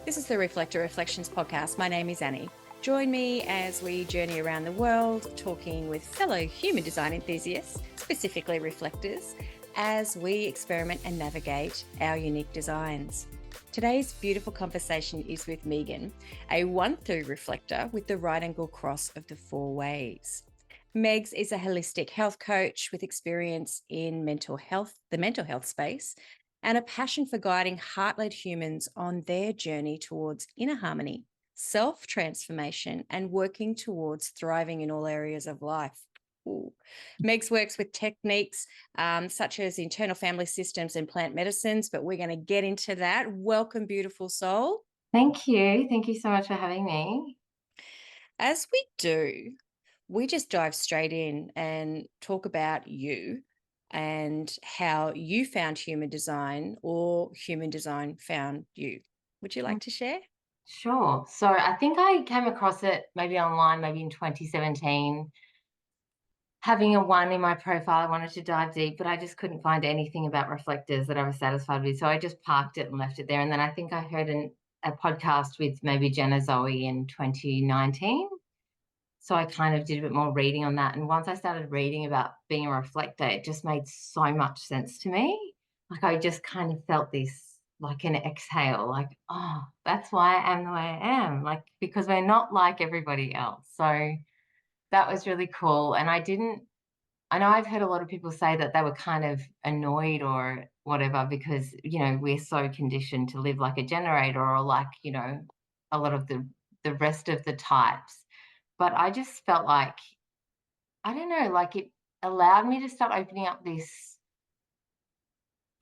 This is the Reflector Reflections podcast. My name is Annie. Join me as we journey around the world, talking with fellow human design enthusiasts, specifically reflectors, as we experiment and navigate our unique designs. Today's beautiful conversation is with Megan, a 1/3 reflector with the right angle cross of the 4 waves. Megs is a holistic health coach with experience in the mental health space, and a passion for guiding heart-led humans on their journey towards inner harmony, self-transformation, and working towards thriving in all areas of life. Ooh. Megs works with techniques such as internal family systems and plant medicines, but we're going to get into that. Welcome, beautiful soul. Thank you. Thank you so much for having me. As we do, we just dive straight in and talk about you and how you found human design or human design found you. Would you like to share? Sure. So I think I came across it maybe online, maybe in 2017. Having a 1 in my profile, I wanted to dive deep, but I just couldn't find anything about reflectors that I was satisfied with. So I just parked it and left it there. And then I think I heard a podcast with maybe Jenna Zoe in 2019. So I kind of did a bit more reading on that. And once I started reading about being a reflector, it just made so much sense to me. Like I just kind of felt this like an exhale, like, oh, that's why I am the way I am. Like, because we're not like everybody else. So that was really cool. And I know I've heard a lot of people say that they were kind of annoyed or whatever because, we're so conditioned to live like a generator or like, a lot of the rest of the types. But I just felt like, I don't know, like it allowed me to start opening up this,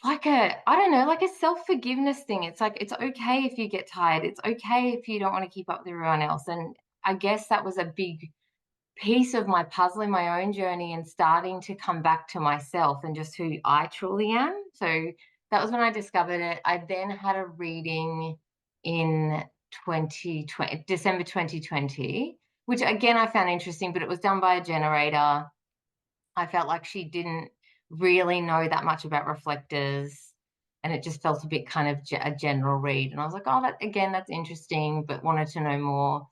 like a self-forgiveness thing. It's like, it's okay if you get tired. It's okay if you don't want to keep up with everyone else. And I guess that was a big piece of my puzzle in my own journey and starting to come back to myself and just who I truly am. So that was when I discovered it. I then had a reading in 2020, December 2020, which again I found interesting, but it was done by a generator. I felt like she didn't really know that much about reflectors, and it just felt a bit kind of a general read. And I was like, oh, that's interesting, but wanted to know more.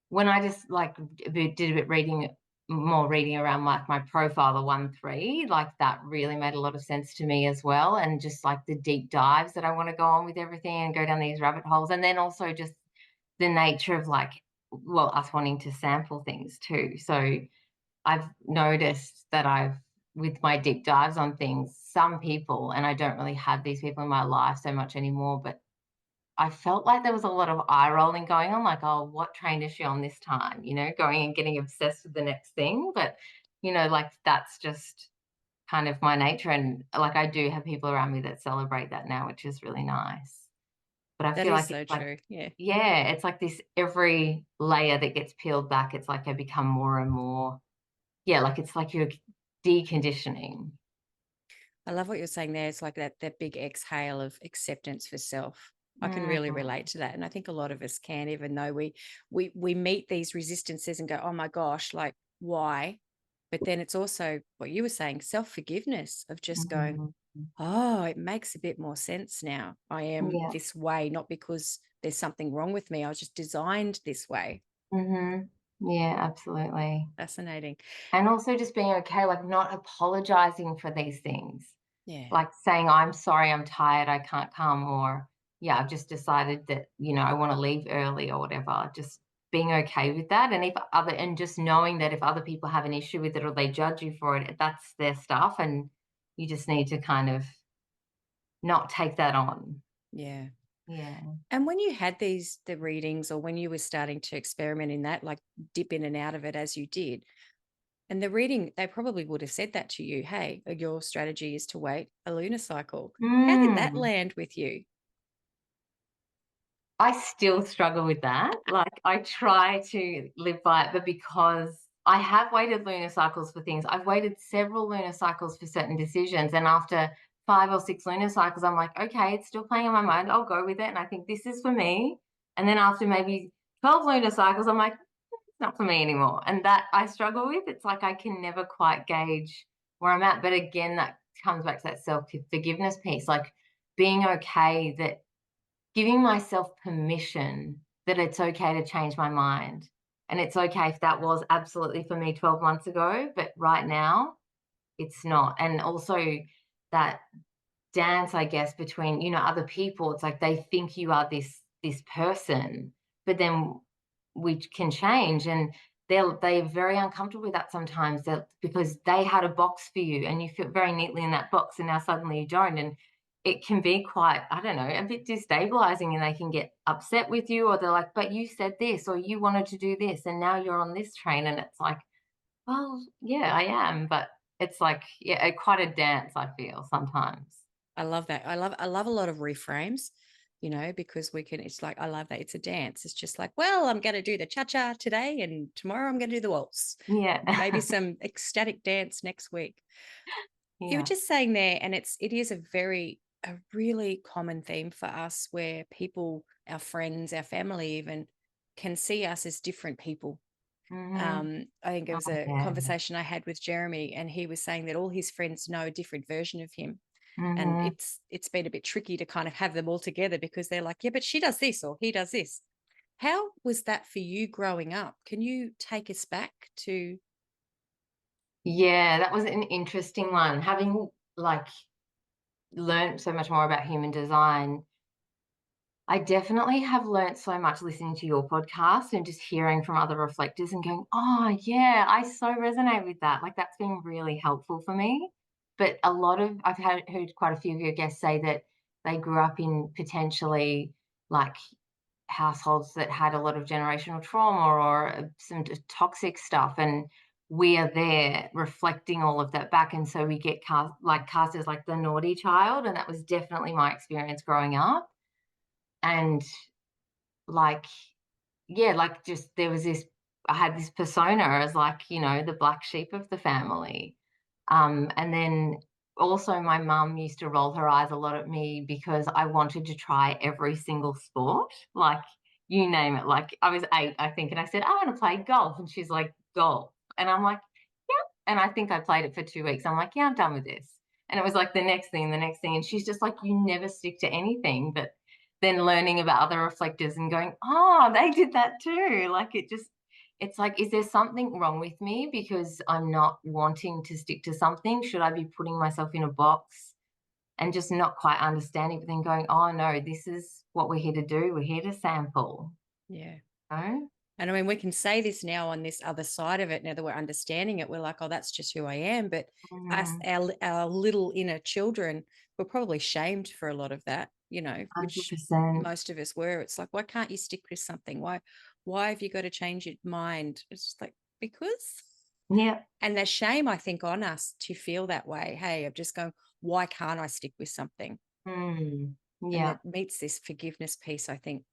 When I just did a bit more reading around like my profile, the 1/3, like that really made a lot of sense to me as well. And just like the deep dives that I want to go on with everything and go down these rabbit holes. And then also just the nature of us wanting to sample things too. So I've noticed that with my deep dives on things, some people, and I don't really have these people in my life so much anymore, but I felt like there was a lot of eye rolling going on, like, oh, what train is she on this time? Going and getting obsessed with the next thing. But, like that's just kind of my nature. And like I do have people around me that celebrate that now, which is really nice. But I That feel is like so it's like, true. Yeah. yeah, it's like this every layer that gets peeled back, it's like I become more and more, yeah, like it's like you're deconditioning. I love what you're saying there. It's like that big exhale of acceptance for self. I can really relate Mm, to that. And I think a lot of us can, even though we meet these resistances and go, oh my gosh, like why? But then it's also what you were saying, self-forgiveness of just going, mm, oh, it makes a bit more sense now. I am yeah. this way, not because there's something wrong with me. I was just designed this way. Yeah, absolutely. Fascinating. And also just being okay, like not apologizing for these things, Yeah. like saying, I'm sorry, I'm tired, I can't come, or yeah, I've just decided that, I want to leave early or whatever. Just being okay with that. And just knowing that if other people have an issue with it or they judge you for it, that's their stuff. And you just need to kind of not take that on. Yeah. Yeah. And when you had the readings, or when you were starting to experiment in that, like dip in and out of it as you did, and the reading, they probably would have said that to you, hey, your strategy is to wait a lunar cycle. How did that Mm. land with you? I still struggle with that. Like I try to live by it, but because I have waited lunar cycles for things, I've waited several lunar cycles for certain decisions. And after 5 or 6 lunar cycles, I'm like, okay, it's still playing on my mind. I'll go with it. And I think this is for me. And then after maybe 12 lunar cycles, I'm like, it's not for me anymore. And that I struggle with. It's like I can never quite gauge where I'm at. But again, that comes back to that self-forgiveness piece, like being okay that giving myself permission that it's okay to change my mind. And it's okay if that was absolutely for me 12 months ago, but right now it's not. And also that dance, I guess, between, other people. It's like they think you are this person, but then we can change, and they're very uncomfortable with that sometimes, that because they had a box for you and you fit very neatly in that box, and now suddenly you don't. And it can be quite, I don't know, a bit destabilizing, and they can get upset with you, or they're like, but you said this, or you wanted to do this, and now you're on this train. And it's like, well, yeah, I am, but it's like, yeah, quite a dance, I feel sometimes. I love that. I love a lot of reframes, because it's like I love that. It's a dance. It's just like, well, I'm going to do the cha-cha today and tomorrow I'm going to do the waltz. Yeah. Maybe some ecstatic dance next week. You were Yeah. just saying there, and it is a really common theme for us where people, our friends, our family even can see us as different people. Mhm. I think it Oh, was a yeah. conversation I had with Jeremy, and he was saying that all his friends know a different version of him, and Mhm. it's been a bit tricky to kind of have them all together because they're like, yeah, but she does this or he does this. How was that for you growing up? Can you take us back to? Yeah, that was an interesting one. Having, like, learned so much more about human design, I definitely have learnt so much listening to your podcast and just hearing from other reflectors and going, "Oh, yeah, I so resonate with that." Like, that's been really helpful for me. But I've heard quite a few of your guests say that they grew up in potentially, like, households that had a lot of generational trauma or some toxic stuff, and we are there reflecting all of that back, and so we get cast as like the naughty child, and that was definitely my experience growing up. And like, yeah, like, just there was this, I had this persona as, like, the black sheep of the family. And then also my mum used to roll her eyes a lot at me because I wanted to try every single sport, like, you name it. Like, I was 8, I think, and I said, "I wanna play golf," and she's like, "Golf?" And I'm like, "Yep." And I think I played it for 2 weeks. I'm like, "Yeah, I'm done with this." And it was like the next thing, and she's just like, "You never stick to anything." But then learning about other reflectors and going, "Oh, they did that too." Like, it's like, is there something wrong with me because I'm not wanting to stick to something? Should I be putting myself in a box and just not quite understanding, but then going, "Oh, no, this is what we're here to do. We're here to sample." Yeah. No? And I mean, we can say this now on this other side of it. Now that we're understanding it, we're like, oh, that's just who I am. But us, Mm, our little inner children were probably shamed for a lot of that, which 100%. most of us were. It's like, why can't you stick with something? Why have you got to change your mind? It's just like, because. Yeah. And there's shame, I think, on us to feel that way. Hey, I'm just going, why can't I stick with something? Mm, And yeah. that meets this forgiveness piece, I think.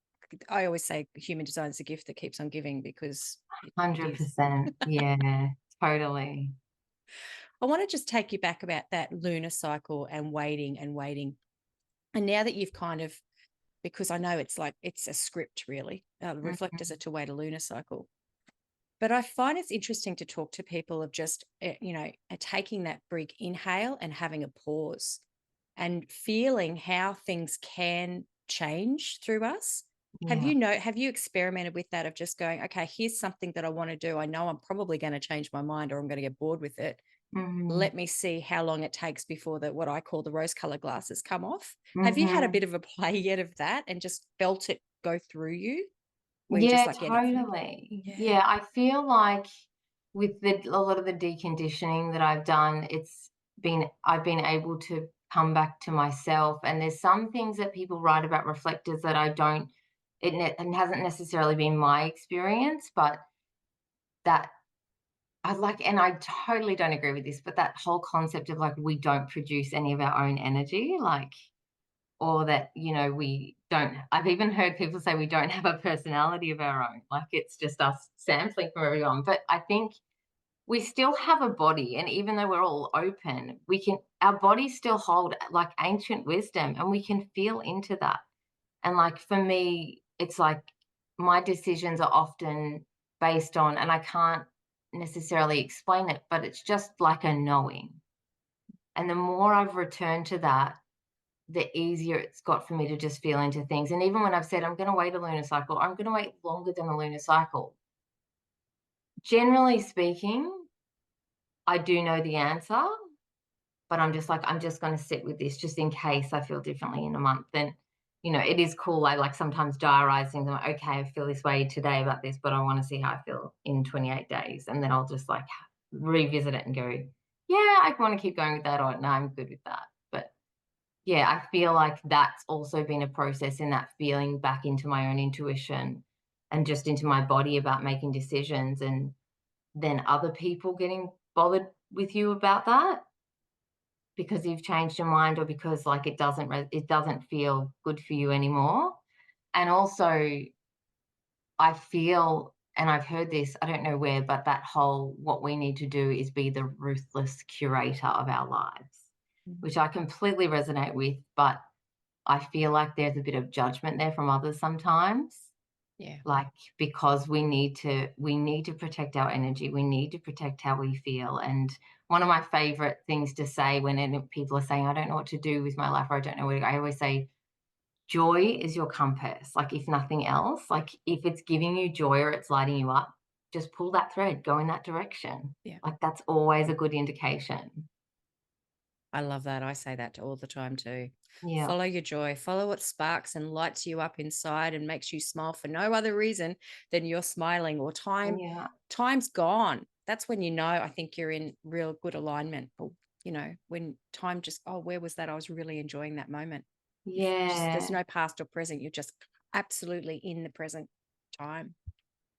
I always say human design is a gift that keeps on giving because it is. 100%. Yeah. Totally. I want to just take you back about that lunar cycle and waiting and waiting. And now that you've kind of, because I know it's like it's a script really, the reflectors are Mhm. to wait a lunar cycle. But I find it's interesting to talk to people of just, taking that big inhale and having a pause and feeling how things can change through us. Yeah. Have you experimented with that of just going, okay, here's something that I want to do. I know I'm probably going to change my mind or I'm going to get bored with it. Mhm. Let me see how long it takes before what I call the rose colored glasses come off. Have you had a Mhm. bit of a play yet of that and just felt it go through you where you're just Yeah, like, yeah, nothing. totally. Yeah. Yeah, I feel like with a lot of the deconditioning that I've done, I've been able to come back to myself. And there's some things that people write about reflectors that I don't, it hasn't necessarily been my experience, but that I like, and I totally don't agree with this, but that whole concept of, like, we don't produce any of our own energy, like, or that, we don't, I've even heard people say we don't have a personality of our own, like, it's just us sampling from everyone. But I think we still have a body, and even though we're all open, our bodies still hold, like, ancient wisdom, and we can feel into that. And, like, for me, it's like my decisions are often based on, and I can't necessarily explain it, but it's just like a knowing. And the more I've returned to that, the easier it's got for me to just feel into things. And even when I've said I'm going to wait a lunar cycle, I'm going to wait longer than a lunar cycle. Generally speaking, I do know the answer, but I'm just like, I'm just going to sit with this just in case I feel differently in a month. And, it is cool. I like sometimes diarize things. I'm like, okay, I feel this way today about this, but I want to see how I feel in 28 days. And then I'll just like revisit it and go, yeah, I want to keep going with that, or no, I'm good with that. But yeah, I feel like that's also been a process in that feeling back into my own intuition and just into my body about making decisions, and then other people getting bothered with you about that because you've changed your mind, or because like it doesn't feel good for you anymore. And also I feel, and I've heard this, I don't know where, but that whole what we need to do is be the ruthless curator of our lives, Mhm. which I completely resonate with, but I feel like there's a bit of judgment there from others sometimes. Yeah. Like, because we need to protect our energy, we need to protect how we feel. And one of my favorite things to say when people are saying, I don't know what to do with my life, or I don't know where to go, I always say, joy is your compass. Like, if nothing else, like if it's giving you joy or it's lighting you up, just pull that thread, go in that direction. Yeah. Like, that's always a good indication. I love that. I say that all the time too. Yeah. Follow your joy, follow what sparks and lights you up inside and makes you smile for no other reason than you're smiling, or Yeah. time's gone. That's when I think you're in real good alignment. Or, when time just, oh, where was that? I was really enjoying that moment. If just there's Yeah. no past or present, you're just absolutely in the present time.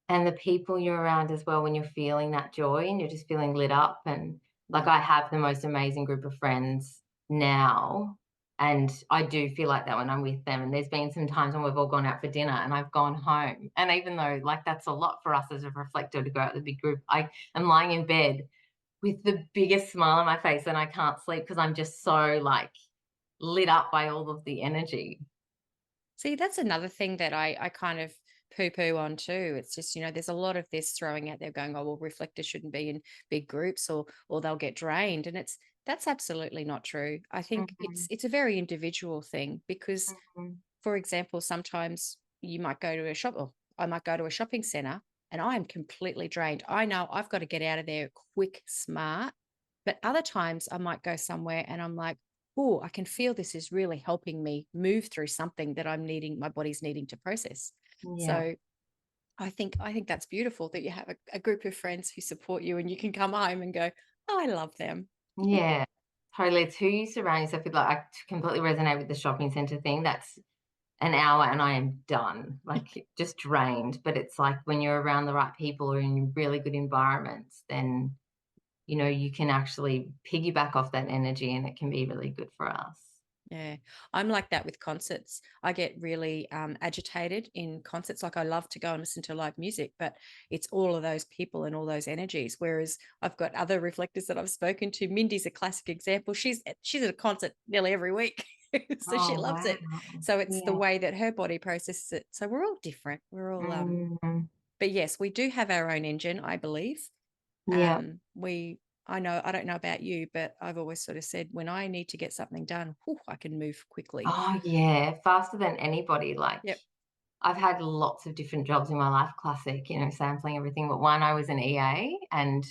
And the people you're around as well when you're feeling that joy and you're just feeling lit up. And like, Yeah. I have the most amazing group of friends now, and I do feel like that when I'm with them. And there's been some times when we've all gone out for dinner and I've gone home, and even though like that's a lot for us as a reflector to go out with a big group, I am lying in bed with the biggest smile on my face and I can't sleep because I'm just so like lit up by all of the energy. See, that's another thing that I kind of poo-poo on too. It's just, there's a lot of this throwing out there going, oh, well, reflectors shouldn't be in big groups, or they'll get drained. And that's absolutely not true. I think Mhm, it's a very individual thing because, mhm. for example, sometimes you might go to a shop, or I might go to a shopping center and I am completely drained. I know I've got to get out of there quick, smart. But other times I might go somewhere and I'm like, oh, I can feel this is really helping me move through something that my body's needing to process. Yeah. So I think that's beautiful that you have a group of friends who support you and you can come home and go, oh, I love them. Yeah, totally. It's who you surround yourself with. Like, I completely resonate with the shopping center thing. That's an hour and I am done, like just drained. But it's like when you're around the right people or in really good environments, then, you can actually piggyback off that energy and it can be really good for us. Yeah, I'm like that with concerts. I get really agitated in concerts. Like I love to go and listen to live music, but it's all of those people and all those energies. Whereas I've got other reflectors that I've spoken to. Mindy's a classic example. She's at a concert nearly every week, so she Oh, loves it. wow. So it's the Yeah. way that her body processes it. So we're all different. We're all Mhm. but yes, we do have our own engine, I believe. Yeah. I don't know about you, but I've always sort of said when I need to get something done, whew, I can move quickly. Oh, yeah. Faster than anybody. Like, Yep. I've had lots of different jobs in my life, classic, sampling everything. But one, I was an EA and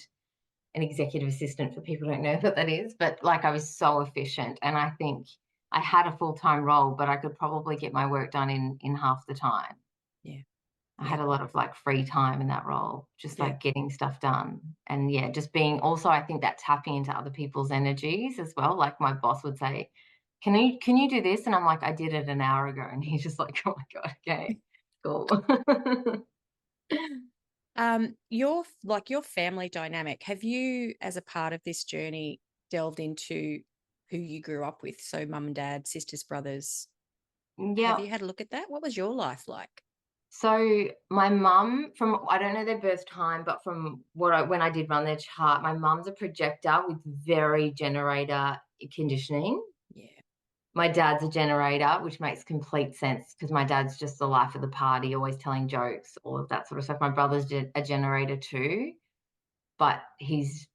an executive assistant, for people who don't know what that is. But like, I was so efficient. And I think I had a full-time role, but I could probably get my work done in half the time. Yeah. I had Yep. a lot of like free time in that role, just Yep. like getting stuff done. And yeah, just being also, I think that tapping into other people's energies as well. Like, my boss would say, can you do this? And I'm like, I did it an hour ago. And he's just like, oh my God, okay, cool. Your family dynamic, have you, as a part of this journey, delved into who you grew up with? So mum and dad, sisters, brothers. Have Yeah. you had a look at that? What was your life like? So my mum, from I don't know their birth time, but from when I did run their chart, my mum's a projector with very generator conditioning. Yeah. My dad's a generator, which makes complete sense because my dad's just the life of the party, always telling jokes, all of that sort of stuff. My brother's a generator too, but he's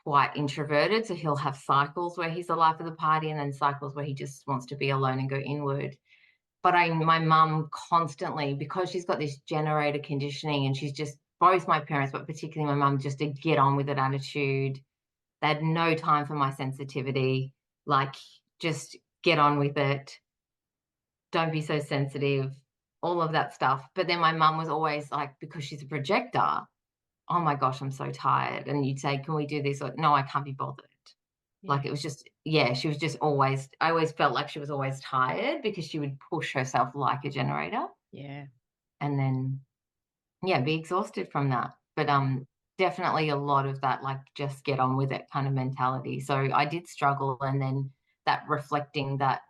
quite introverted, so he'll have cycles where he's the life of the party and then cycles where he just wants to be alone and go inward. But my mum constantly, because she's got this generator conditioning and she's just both my parents, but particularly my mum, just a get on with it attitude. They had no time for my sensitivity, like, just get on with it. Don't be so sensitive, all of that stuff. But then my mum was always like, because she's a projector, "Oh my gosh, I'm so tired." And you'd say, "Can we do this?" Or, "No, I can't be bothered." Yeah. Like, it was just, yeah, she was just always, I always felt like she was always tired because she would push herself like a generator Yeah. and then, yeah, be exhausted from that. But, definitely a lot of that, like, just get on with it kind of mentality. So I did struggle, and then that reflecting that,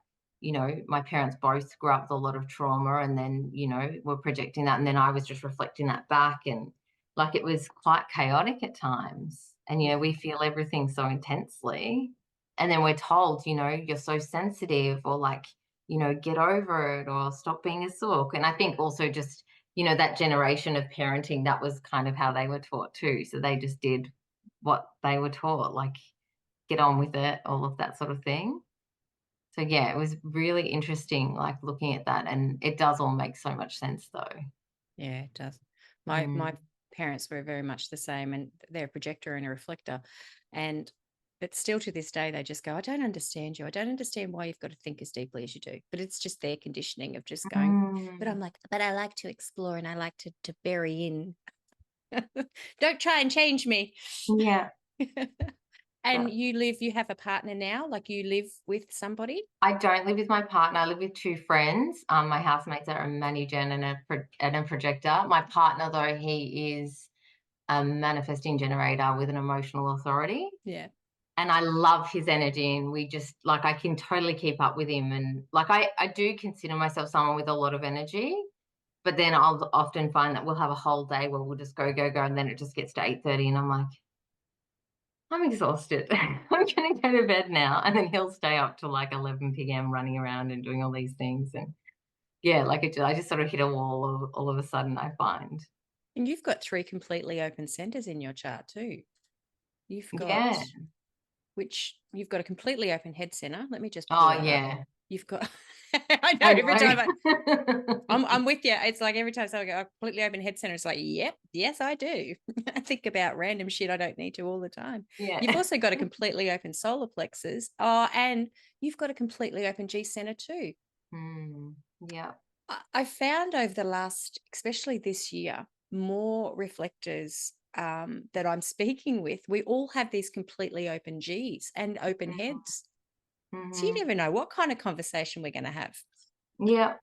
my parents both grew up with a lot of trauma and then, were projecting that, and then I was just reflecting that back, and, like, it was quite chaotic at times. And, Yeah. we feel everything so intensely, and then we're told, "You're so sensitive," or, like, "Get over it," or "Stop being a sook." And I think also just, that generation of parenting, that was kind of how they were taught too. So they just did what they were taught, like, get on with it, all of that sort of thing. So yeah, it was really interesting, like, looking at that, and it does all make so much sense though. Yeah, it does. My Mm. parents were very much the same, and they're a projector and a reflector, and but still to this day they just go, "I don't understand you. I don't understand why you've got to think as deeply as you do." But it's just their conditioning of just going. But Mm. I'm like, but I like to explore and I like to bury in. Don't try and change me. Yeah, And but you have a partner now, like you live with somebody. I don't live with my partner, I live with 2 friends. My housemates are a Manu-Gen and a projector. My partner, though, he is a manifesting generator with an emotional authority. Yeah. And I love his energy, and we just, like, I can totally keep up with him, and, like, I do consider myself someone with a lot of energy, but then I'll often find that we'll have a whole day where we'll just go, go, go, and then it just gets to 8:30 and I'm like, "I'm exhausted. I'm gonna go to bed now." And then he'll stay up till, like, 11 p.m. running around and doing all these things, and yeah, like, I just sort of hit a wall all of a sudden, I find. And you've got three completely open centers in your chart too. You've got Yeah. which you've got a completely open head center. Let me just pull Oh, that up. yeah. You've got I know I every time know. I'm with you. It's like every time someone go, "Oh, completely open head center," it's like, yep, yes, I do. I think about random shit I don't need to all the time. You've Yeah. also got a completely open solar plexus. Oh, and you've got a completely open G center too. Mm, yeah. I found over the last, especially this year, more reflectors that I'm speaking with, we all have these completely open Gs and open Mhm, heads. So you mhm. never know what kind of conversation we're going to have. Yeah,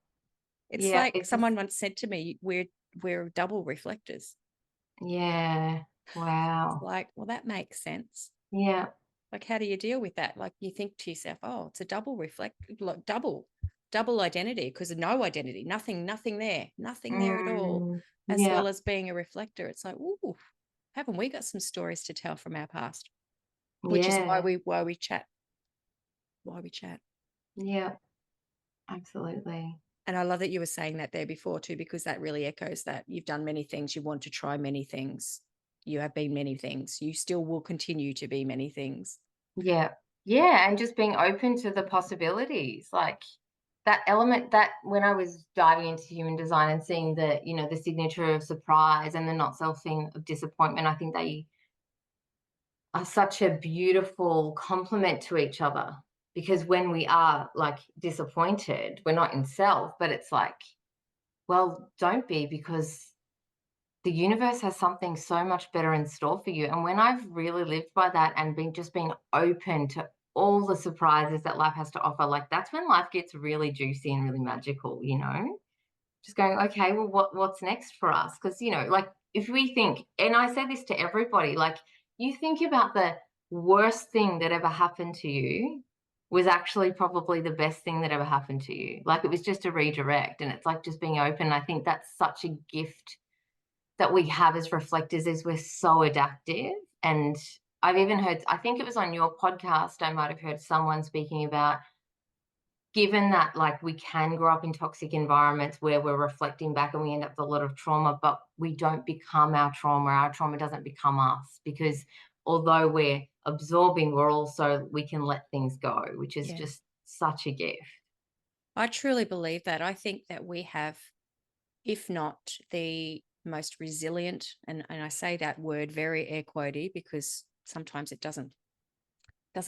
It's yeah, like it just, someone once said to me, we're double reflectors. yeah, It's wow. like, well, that makes sense. Yeah, Like, how do you deal with that? Like, you think to yourself, oh, it's a double reflect, like double identity because of no identity, nothing there, nothing there at all, mm, as yeah, well as being a reflector. It's like, ooh, haven't we got some stories to tell from our past? Which is yeah, why we chat. yeah, absolutely. And I love that you were saying that there before too, because that really echoes that you've done many things, you want to try many things, you have been many things, you still will continue to be many things. Yeah, yeah, and just being open to the possibilities, like, that element that when I was diving into human design and seeing the, the signature of surprise and the not self thing of disappointment, I think they are such a beautiful complement to each other, because when we are, like, disappointed, we're not in self, but it's like, well, don't be, because the universe has something so much better in store for you. And when I've really lived by that and being open to all the surprises that life has to offer, like, that's when life gets really juicy and really magical, Just going, okay, well, what's next for us? Because, like, if we think, and I say this to everybody, like, you think about the worst thing that ever happened to you was actually probably the best thing that ever happened to you. Like, it was just a redirect, and it's like just being open. I think that's such a gift that we have as reflectors, is we're so adaptive. And I've even heard, I think it was on your podcast, I might have heard someone speaking about, given that, like, we can grow up in toxic environments where we're reflecting back and we end up with a lot of trauma, but we don't become our trauma doesn't become us, because although we're absorbing, we can let things go, which is Yeah. just such a gift. I truly believe that. I think that we have, if not the most resilient, and I say that word very air quotey because sometimes it doesn't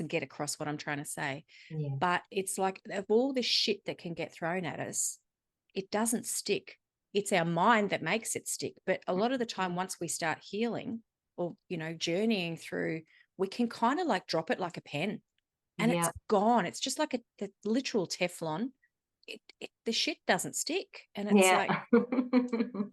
get across what I'm trying to say. Yeah. But it's like of all the shit that can get thrown at us, it doesn't stick. It's our mind that makes it stick. But a lot of the time, once we start healing or, journeying through, we can kind of like drop it like a pen and it's Yeah. gone. It's just like the literal Teflon. The shit doesn't stick. And it's like, Yeah.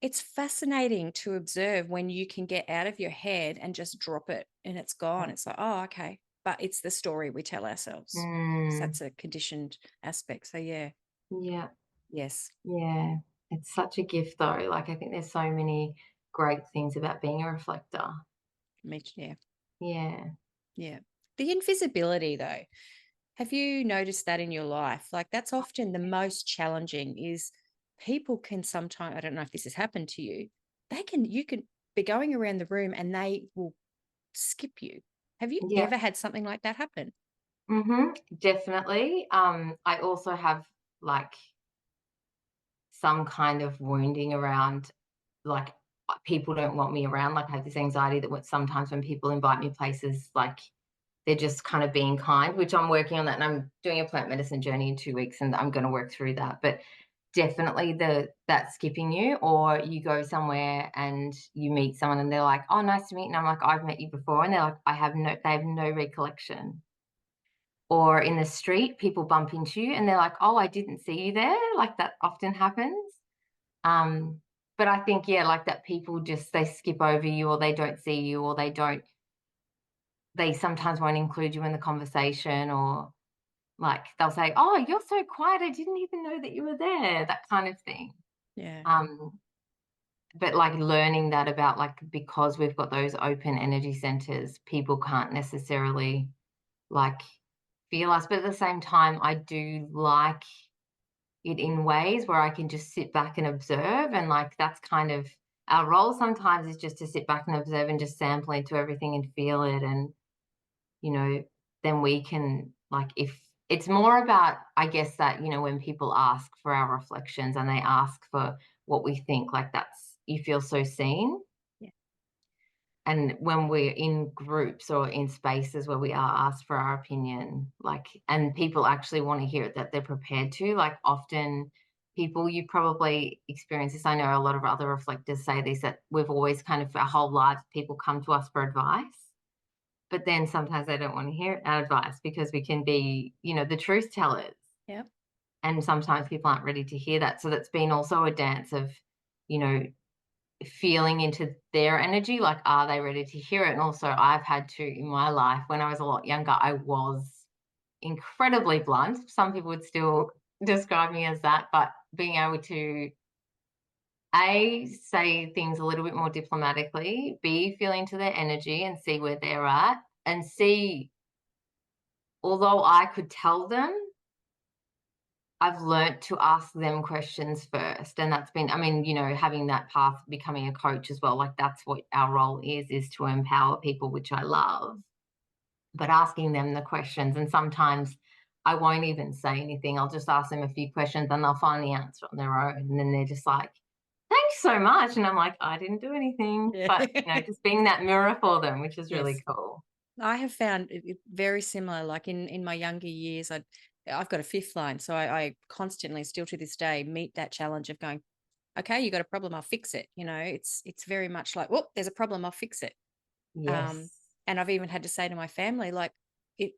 it's fascinating to observe when you can get out of your head and just drop it and it's gone. It's like, oh, okay. But it's the story we tell ourselves. So Mm, that's a conditioned aspect. So yeah, yeah. yes. Yeah. It's such a gift though. Like I think there's so many great things about being a reflector. Yeah, Yeah. yeah. The invisibility though. Have you noticed that in your life? Like that's often the most challenging is people can sometimes, I don't know if this has happened to you, you can be going around the room and they will skip you. Have you Yeah. ever had something like that happen? Definitely. I also have like some kind of wounding around like people don't want me around. Like I have this anxiety that sometimes when people invite me places, like they're just kind of being kind, which I'm working on that. And I'm doing a plant medicine journey in 2 weeks and I'm going to work through that. But definitely that skipping you, or you go somewhere and you meet someone and they're like, oh, nice to meet you. And I'm like, I've met you before. And they're like, they have no recollection. Or in the street, people bump into you and they're like, "Oh, I didn't see you there." Like, that often happens. Um, but I think, yeah, like that people just they skip over you or they don't see you or they sometimes won't include you in the conversation or, like, they'll say, "Oh, you're so quiet. I didn't even know that you were there," that kind of thing. Yeah. Um, but, like, learning that about, like, because we've got those open energy centers, people can't necessarily, like, feel us. But at the same time, I do like it in ways where I can just sit back and observe, and, like, that's kind of our role sometimes is just to sit back and observe and just sample into everything and feel it, and, you know, then we can, like, if it's more about, I guess, that, when people ask for our reflections and they ask for what we think, like, that's you feel so seen. Yeah. And when we're in groups or in spaces where we are asked for our opinion, like, and people actually want to hear it, that they're prepared to, like, often people, you probably experience this. I know a lot of other reflectors say this, that we've always kind of, our whole lives, people come to us for advice, but then sometimes they don't want to hear our advice because we can be, the truth tellers. Yeah. And sometimes people aren't ready to hear that. So that's been also a dance of, you know, feeling into their energy, like, are they ready to hear it? And also I've had to, in my life, when I was a lot younger, I was incredibly blunt. Some people would still describe me as that, but being able to say things a little bit more diplomatically, feel into their energy and see where they're at, and see, although I could tell them, I've learnt to ask them questions first, and that's been, I mean, having that path, becoming a coach as well, like, that's what our role is to empower people, which I love, but asking them the questions, and sometimes I won't even say anything. I'll just ask them a few questions and they'll find the answer on their own, and then they're just like, "Thanks so much," and I'm like, "I didn't do anything," Yeah. but, just being that mirror for them, which is really Yes. cool. I have found it very similar. Like in my younger years, I've got a fifth line, so I constantly, still to this day, meet that challenge of going, okay, you got a problem, I'll fix it. It's very much like, whoop, there's a problem, I'll fix it. Um, Yes. and I've even had to say to my family, like, it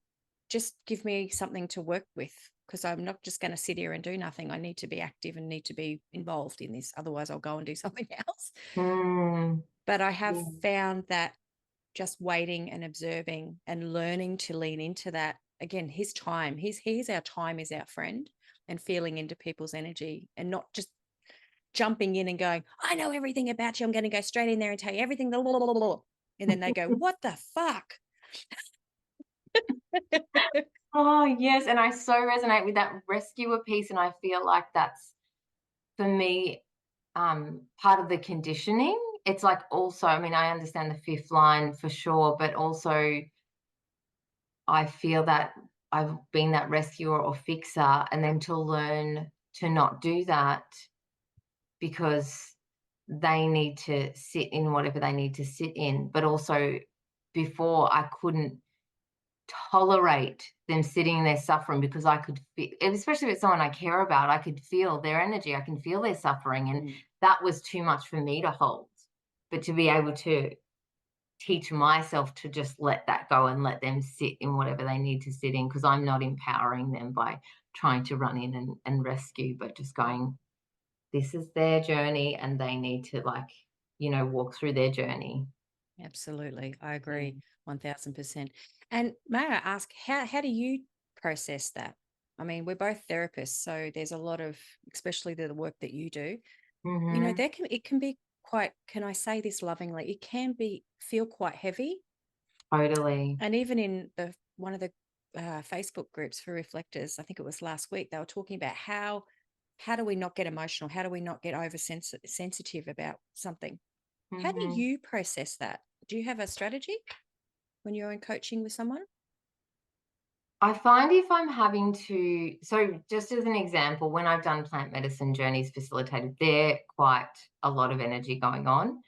just give me something to work with because I'm not just going to sit here and do nothing. I need to be active and need to be involved in this. Otherwise, I'll go and do something else. Mm, But I have yeah. found that just waiting and observing and learning to lean into that again, his time, he's our time is our friend, and feeling into people's energy and not just jumping in and going, I know everything about you. I'm going to go straight in there and tell you everything. Blah, blah, blah, blah, blah. And then they go, what the fuck? Oh, yes, and I so resonate with that rescuer piece, and I feel like that's, for me, part of the conditioning. It's like, also, I mean, I understand the fifth line for sure, but also I feel that I've been that rescuer or fixer, and then to learn to not do that because they need to sit in whatever they need to sit in. But also, before I couldn't tolerate them sitting there suffering because I could feel, especially if it's someone I care about, I could feel their energy, I can feel their suffering, and Mm. that was too much for me to hold. But to be able to teach myself to just let that go and let them sit in whatever they need to sit in, because I'm not empowering them by trying to run in and rescue, but just going, this is their journey and they need to, like, walk through their journey. Absolutely. I agree Mm. 1000%. And may I ask, how do you process that? I mean, we're both therapists, so there's a lot of, especially the work that you do, Mhm. it can be quite, can I say this lovingly? It can be feel quite heavy. Totally. And even in the one of the Facebook groups for reflectors, I think it was last week, they were talking about how do we not get emotional? How do we not get sensitive about something? How do Mhm. you process that? Do you have a strategy when you're in coaching with someone? I find if I'm having to, so just as an example, when I've done plant medicine journeys facilitated, they're quite a lot of energy going on.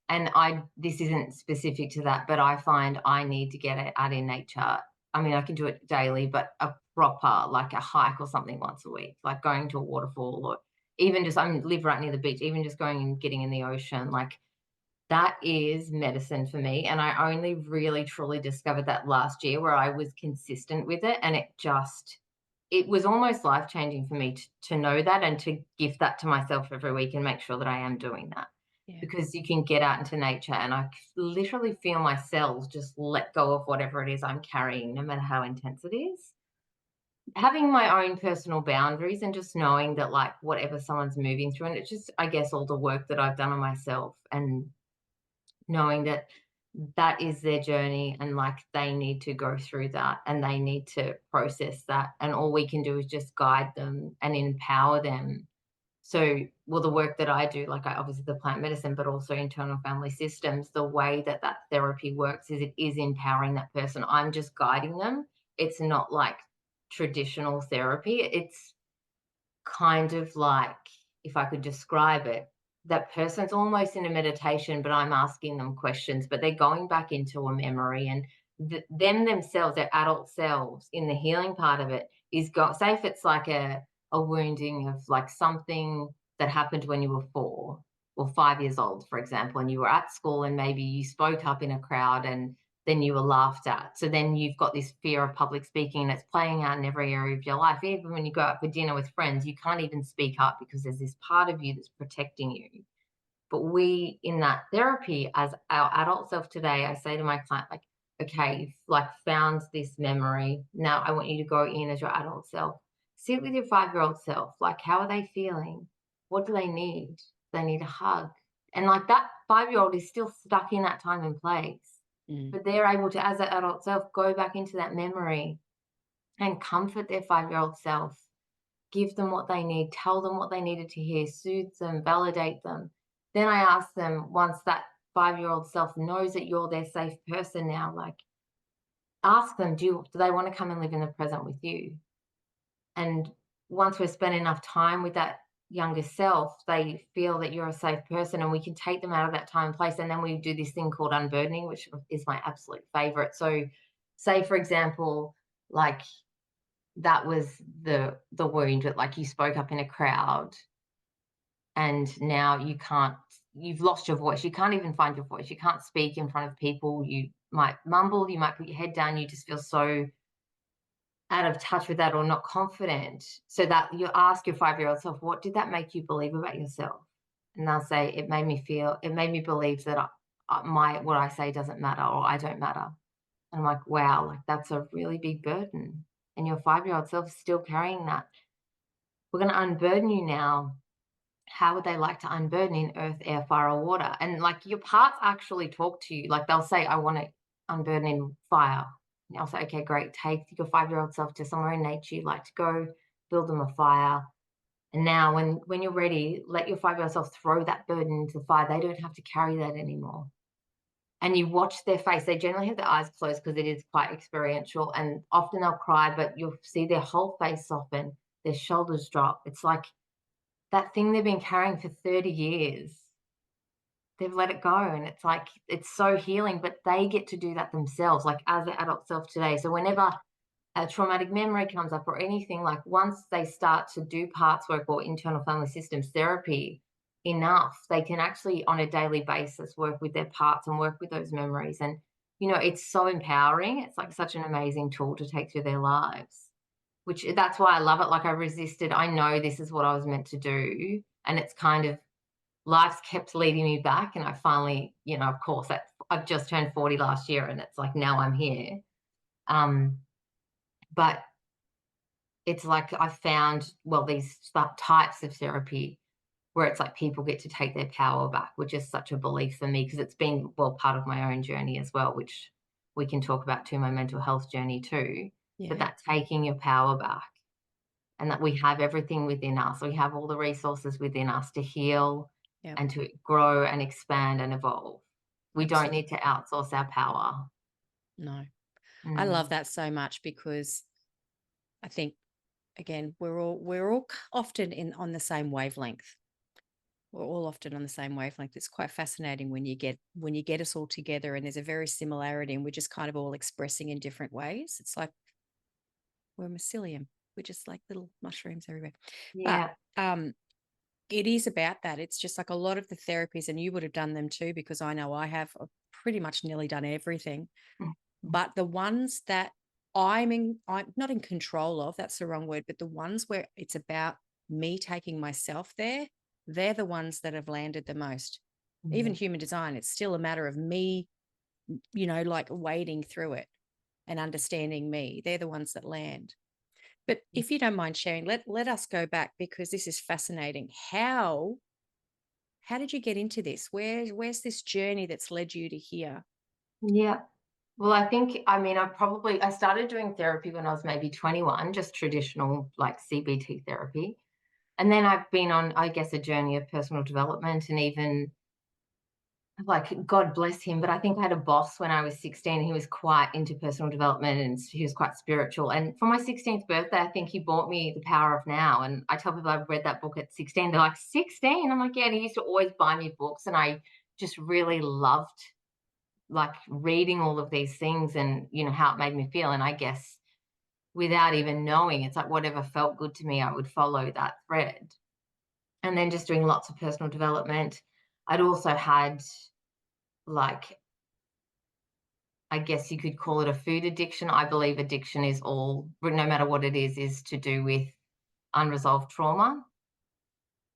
And this isn't specific to that, but I find I need to get it out in nature. I mean, I can do it daily, but a proper, like a hike or something once a week, like going to a waterfall, or even just, I live right near the beach, even just going and getting in the ocean, like that is medicine for me. And I only really truly discovered that last year, where I was consistent with it. And it was almost life changing for me to know that and to gift that to myself every week and make sure that I am doing that, Yeah. because you can get out into nature and I literally feel my cells just let go of whatever it is I'm carrying, no matter how intense it is. Having my own personal boundaries and just knowing that, like, whatever someone's moving through, and it's just, I guess, all the work that I've done on myself, and knowing that that is their journey and, like, they need to go through that and they need to process that. And all we can do is just guide them and empower them. So, well, the work that I do, like, I obviously the plant medicine, but also internal family systems, the way that that therapy works is it is empowering that person. I'm just guiding them. It's not like traditional therapy. It's kind of like, if I could describe it, that person's almost in a meditation, but I'm asking them questions, but they're going back into a memory, and them themselves, their adult selves, in the healing part of it is say if it's like a wounding of like something that happened when you were 4 or 5 years old, for example, and you were at school and maybe you spoke up in a crowd and then you were laughed at. So then you've got this fear of public speaking, and it's playing out in every area of your life. Even when you go out for dinner with friends, you can't even speak up because there's this part of you that's protecting you. But we, in that therapy, as our adult self today, I say to my client, like, okay, you've like found this memory. Now I want you to go in as your adult self. Sit with your 5-year-old self. Like, how are they feeling? What do they need? They need a hug. And like that 5-year-old is still stuck in that time and place. Mm. But they're able to, as an adult self, go back into that memory and comfort their 5-year-old self, give them what they need, tell them what they needed to hear, soothe them, validate them. Then I ask them, once that 5-year-old self knows that you're their safe person now, like, ask them, do they want to come and live in the present with you? And once we've spent enough time with that younger self, they feel that you're a safe person and we can take them out of that time and place. And then we do this thing called unburdening, which is my absolute favorite. So, say, for example, like, that was the wound that, like, you spoke up in a crowd and now you've lost your voice. You can't even find your voice. You can't speak in front of people. You might mumble, you might put your head down. You just feel so out of touch with that or not confident. So that you ask your 5-year-old self, what did that make you believe about yourself? And they'll say, it made me believe that what I say doesn't matter, or I don't matter. And I'm like, wow, like, that's a really big burden. And your 5-year-old self is still carrying that. We're going to unburden you now. How would they like to unburden in earth, air, fire, or water? And like, your parts actually talk to you. Like, they'll say, I want to unburden in fire. And I'll say, okay, great. Take your 5-year-old self to somewhere in nature you'd like to go, build them a fire. And now, when you're ready, let your 5-year-old self throw that burden into the fire. They don't have to carry that anymore. and you watch their face. They generally have their eyes closed because it is quite experiential, and often they'll cry, but you'll see their whole face soften, their shoulders drop. It's like that thing they've been carrying for 30 years, they've let it go, and it's like it's so healing, but they get to do that themselves, like, as an adult self today. So whenever a traumatic memory comes up or anything, like, once they start to do parts work or internal family systems therapy enough, they can actually, on a daily basis, work with their parts and work with those memories. And, it's so empowering. It's like such an amazing tool to take through their lives, which that's why I love it. Like, I resisted. I know this is what I was meant to do. And it's kind of life's kept leading me back. And I finally, of course, I've just turned 40 last year, and it's like now I'm here. But it's like I found, well, these types of therapy where it's like people get to take their power back, which is such a belief for me because it's been, well, part of my own journey as well, which we can talk about too, my mental health journey too. But Yeah. that taking your power back, and that we have everything within us. We have all the resources within us to heal Yeah. and to grow and expand and evolve. We don't Absolutely. need to outsource our power. No. I love Mm. that so much because I think, again, we're all often on the same wavelength. We're all often on the same wavelength. It's quite fascinating when you get us all together and there's a very similarity and we're just kind of all expressing in different ways. It's like we're mycelium. We're just like little mushrooms everywhere. But Yeah. it is about that. It's just like a lot of the therapies, and you would have done them too, because I know I have pretty much nearly done everything. Mhm. But the ones that I'm not in control of, that's the wrong word, but the ones where it's about me taking myself there, they're the ones that have landed the most. Even Yeah. human design, it's still a matter of me, like wading through it and understanding me. They're the ones that land. But if you don't mind sharing, let us go back because this is fascinating. How did you get into this? Where's this journey that's led you to here? Yeah. Well, I think, I mean, I started doing therapy when I was maybe 21, just traditional like CBT therapy. And then I've been on, I guess, a journey of personal development, and even like, God bless him, but I think I had a boss when I was 16. He was quite into personal development and he was quite spiritual. And for my 16th birthday, I think he bought me The Power of Now. And I tell people I've read that book at 16. They're like, 16? I'm like, yeah. And he used to always buy me books. And I just really loved like reading all of these things and, how it made me feel. And I guess without even knowing, it's like whatever felt good to me, I would follow that thread. And then just doing lots of personal development. I'd also had like, I guess you could call it a food addiction. I believe addiction is all, no matter what it is to do with unresolved trauma.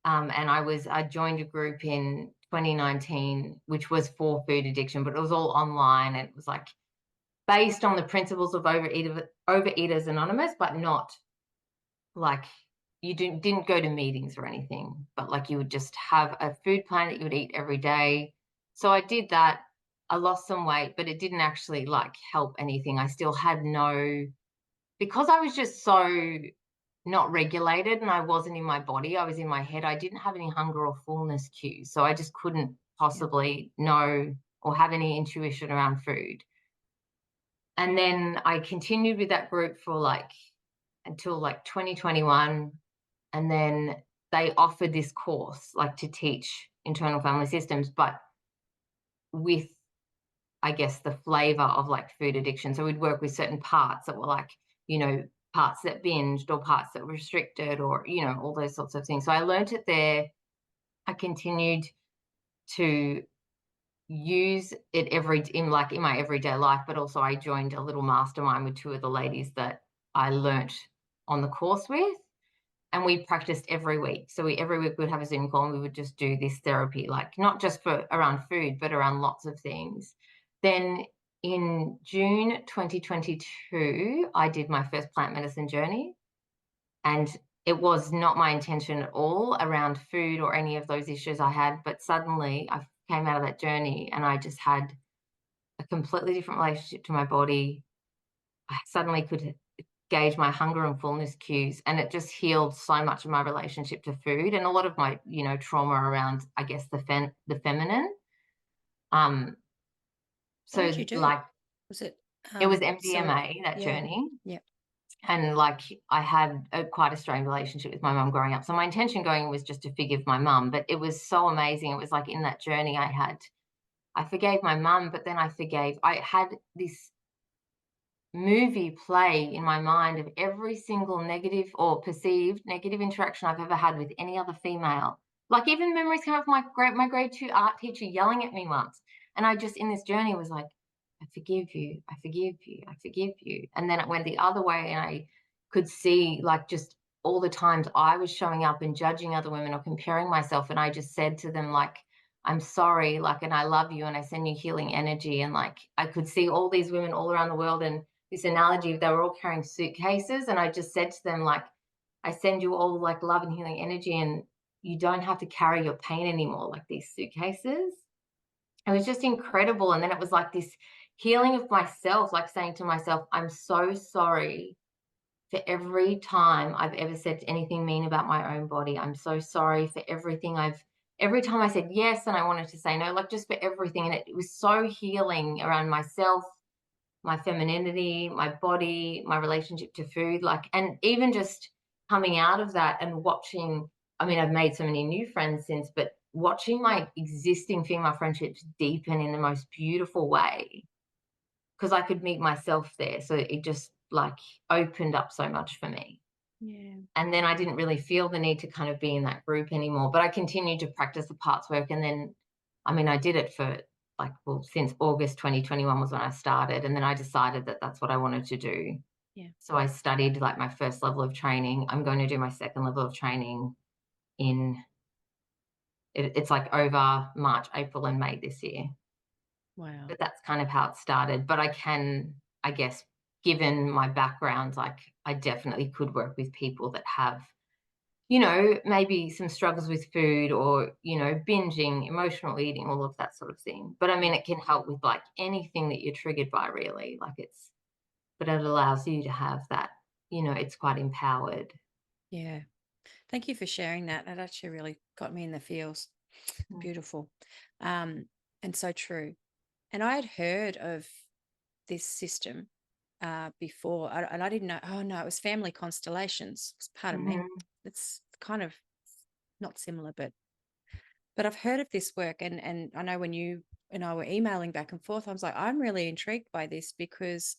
And I joined a group in 2019, which was for food addiction, but it was all online. And it was like based on the principles of Overeaters Anonymous, but not like you didn't go to meetings or anything, but like you would just have a food plan that you would eat every day. So I did that. I lost some weight, but it didn't actually like help anything. I still had no, because I was just so not regulated and I wasn't in my body, I was in my head. I didn't have any hunger or fullness cues. So I just couldn't Yeah. possibly know or have any intuition around food. And then I continued with that group for like until like 2021. And then they offered this course like to teach internal family systems, but with, I guess, the flavor of like food addiction. So we'd work with certain parts that were like, parts that binged or parts that were restricted or, all those sorts of things. So I learned it there. I continued to use it in my everyday life, but also I joined a little mastermind with two of the ladies that I learnt on the course with, and we practiced every week. So every week we'd have a Zoom call and we would just do this therapy, like not just for around food, but around lots of things. Then in June 2022, I did my first plant medicine journey, and it was not my intention at all around food or any of those issues I had, but suddenly I came out of that journey and I just had a completely different relationship to my body. I suddenly could gauge my hunger and fullness cues, and it just healed so much of my relationship to food and a lot of my, trauma around, I guess, the feminine. Um, What did So, you do? like, Was it it was so MDMA, that yeah. journey, Yeah. and, like, I had a quite a strained relationship with my mum growing up, so my intention going was just to forgive my mum, but it was so amazing. It was like in that journey I forgave my mum, but then I had this movie play in my mind of every single negative or perceived negative interaction I've ever had with any other female. Like, even memories come of my grade 2 art teacher yelling at me once, and I just in this journey was like, "I forgive you, I forgive you, I forgive you." And then it went the other way, and I could see, like, just all the times I was showing up and judging other women or comparing myself, and I just said to them, like, "I'm sorry, like, and I love you, and I send you healing energy." And, like, I could see all these women all around the world, and this analogy, they were all carrying suitcases, and I just said to them, like, I send you all, like, love and healing energy, and you don't have to carry your pain anymore, like these suitcases. It was just incredible. And then it was like this healing of myself, like saying to myself, I'm so sorry for every time I've ever said anything mean about my own body. I'm so sorry for every time I said yes and I wanted to say no, like, just for everything. And it was so healing around myself, my femininity, my body, my relationship to food, like, and even just coming out of that and watching, I mean, I've made so many new friends since, but watching my existing female friendships deepen in the most beautiful way because I could meet myself there. So it just like opened up so much for me. Yeah. And then I didn't really feel the need to kind of be in that group anymore, but I continued to practice the parts work. And then, I mean, I did it for like, well, since August 2021 was when I started. And then I decided that that's what I wanted to do. Yeah. So I studied like my first level of training. I'm going to do my second level of training in, it's like over March, April, and May this year. Wow. But that's kind of how it started. But I can, I guess, given my background, like I definitely could work with people that have, maybe some struggles with food or, binging, emotional eating, all of that sort of thing. But I mean, it can help with like anything that you're triggered by, really. But it allows you to have that, it's quite empowered. Yeah. Thank you for sharing that. That actually really got me in the feels. Mm. Beautiful. Um, and so true. And I had heard of this system before, and I didn't know. Oh no, it was family constellations. It's part of me. Mhm. It's kind of not similar, but I've heard of this work, and I know when you and I were emailing back and forth, I was like, I'm really intrigued by this because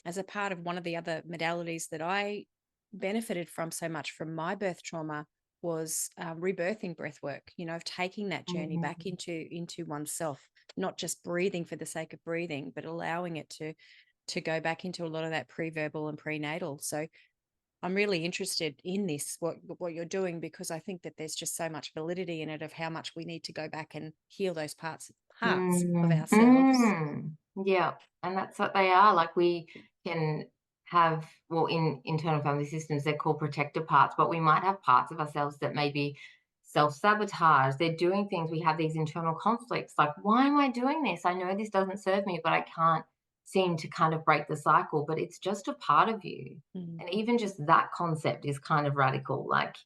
as a part of one of the other modalities that I benefited from so much from my birth trauma was rebirthing breath work, of taking that journey back Mhm. into oneself, not just breathing for the sake of breathing, but allowing it to go back into a lot of that pre-verbal and prenatal. So I'm really interested in this, what you're doing, because I think that there's just so much validity in it of how much we need to go back and heal those parts of Mm, ourselves. mm. Yeah, and that's what they are. Like, we can have, well, in internal family systems, they're called protector parts, but we might have parts of ourselves that maybe self-sabotage. They're doing things. We have these internal conflicts. Like, why am I doing this? I know this doesn't serve me, but I can't seem to kind of break the cycle. But it's just a part of you. Mm. And even just that concept is kind of radical. Like,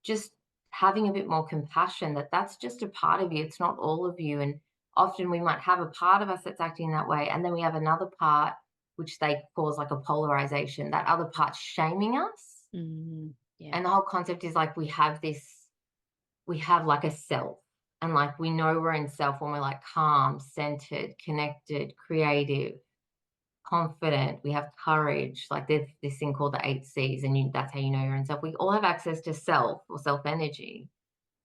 just having a bit more compassion that that's just a part of you. It's not all of you. And often we might have a part of us that's acting that way, and then we have another part which they cause like a polarization, that other part shaming us. Mm. Yeah. And the whole concept is like we have like a self, and like we know we're in self when we're like calm, centered, connected, creative, confident, we have courage. Like, there's this thing called the 8 C's, and that's how you know you're in self. We all have access to self or self energy.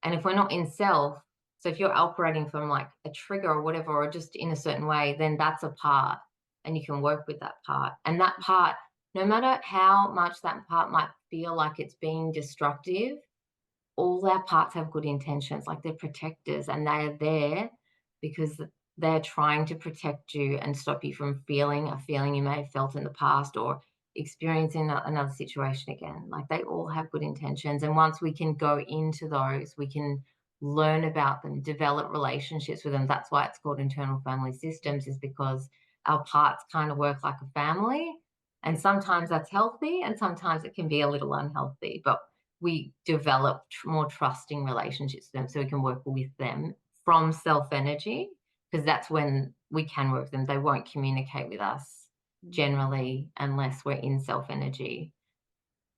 And if we're not in self, so if you're operating from like a trigger or whatever, or just in a certain way, then that's a part, and you can work with that part. And that part, no matter how much that part might feel like it's being destructive, all our parts have good intentions. Like, they're protectors, and they are there because they're trying to protect you and stop you from feeling a feeling you may have felt in the past or experiencing another situation again. Like, they all have good intentions. And once we can go into those, we can learn about them, develop relationships with them. That's why it's called internal family systems, is because our parts kind of work like a family. And Yeah. sometimes that's healthy, and sometimes it can be a little unhealthy. But we develop more trusting relationships with them so we can work with them from self energy, because that's when we can work with them. They won't communicate with us Mm. generally unless we're in self energy.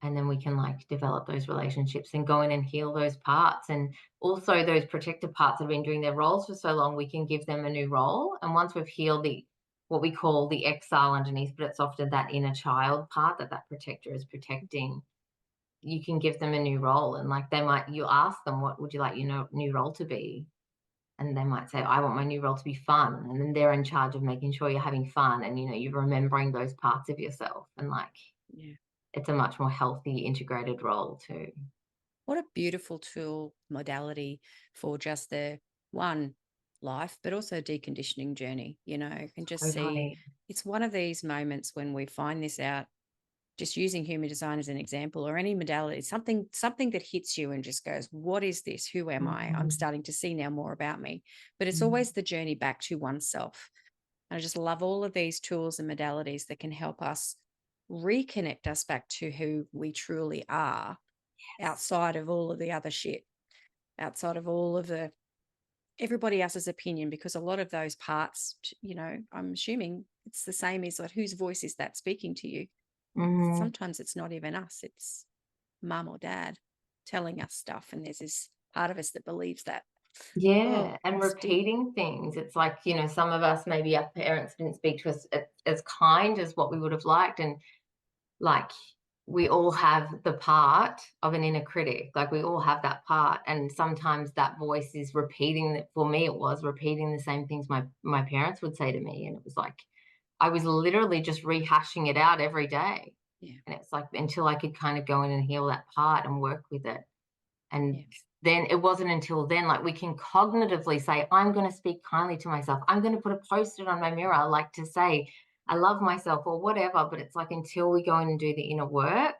And then we can like develop those relationships and go in and heal those parts. And also those protective parts that have been doing their roles for so long, we can give them a new role. And once we've healed the what we call the exile underneath, but it's often that inner child part that that protector is protecting, you can give them a new role. And like you ask them, what would you like your new role to be? And they might say, I want my new role to be fun. And then they're in charge of making sure you're having fun and, you're remembering those parts of yourself. And like, Yeah. it's a much more healthy, integrated role too. What a beautiful tool modality for just the one life, but also deconditioning journey. You can just see Totally. it's one of these moments when we find this out, just using human design as an example or any modality, something that hits you and just goes, what is this? Who am I? I'm Mhm. starting to see now more about me. But it's Mm. always the journey back to oneself. And I just love all of these tools and modalities that can help us reconnect us back to who we truly are Yes. outside of all of the other shit, outside of all of the everybody else's opinion, because a lot of those parts, I'm assuming it's the same as like, whose voice is that speaking to you? Mhm. Sometimes it's not even us, it's mum or dad telling us stuff. And there's this part of us that believes that. Oh, Yeah, and it's deep. repeating things. It's like, some of us, maybe our parents didn't speak to us as kind as what we would have liked, and, like, we all have the part of an inner critic, like, we all have that part, and sometimes that voice is repeating that. For me, it was repeating the same things my parents would say to me, and it was like, I was literally just rehashing it out every day, Yeah. and it's like until I could kind of go in and heal that part and work with it. And Yeah. then it wasn't until then, like, we can cognitively say, I'm going to speak kindly to myself. I'm going to put a post it on my mirror, like to say, I love myself or whatever. But it's like until we go in and do the inner work,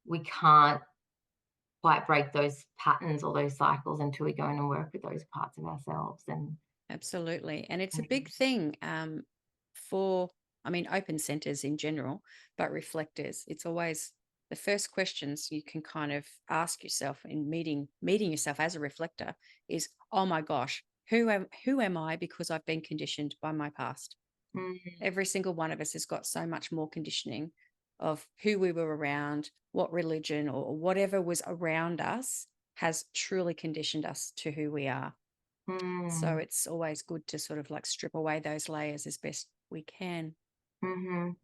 we can't quite break those patterns or those cycles until we go in and work with those parts of ourselves. And Absolutely. And it's a big thing for, I mean, open centers in general, but reflectors. It's always the first questions you can kind of ask yourself in meeting yourself as a reflector is, oh my gosh, who am I because I've been conditioned by my past? mm, Every single one of us has got so much more conditioning of who we were around, what religion or whatever was around us has truly conditioned us to who we are. So mm, it's always good to sort of like strip away those layers as best we can. mhm,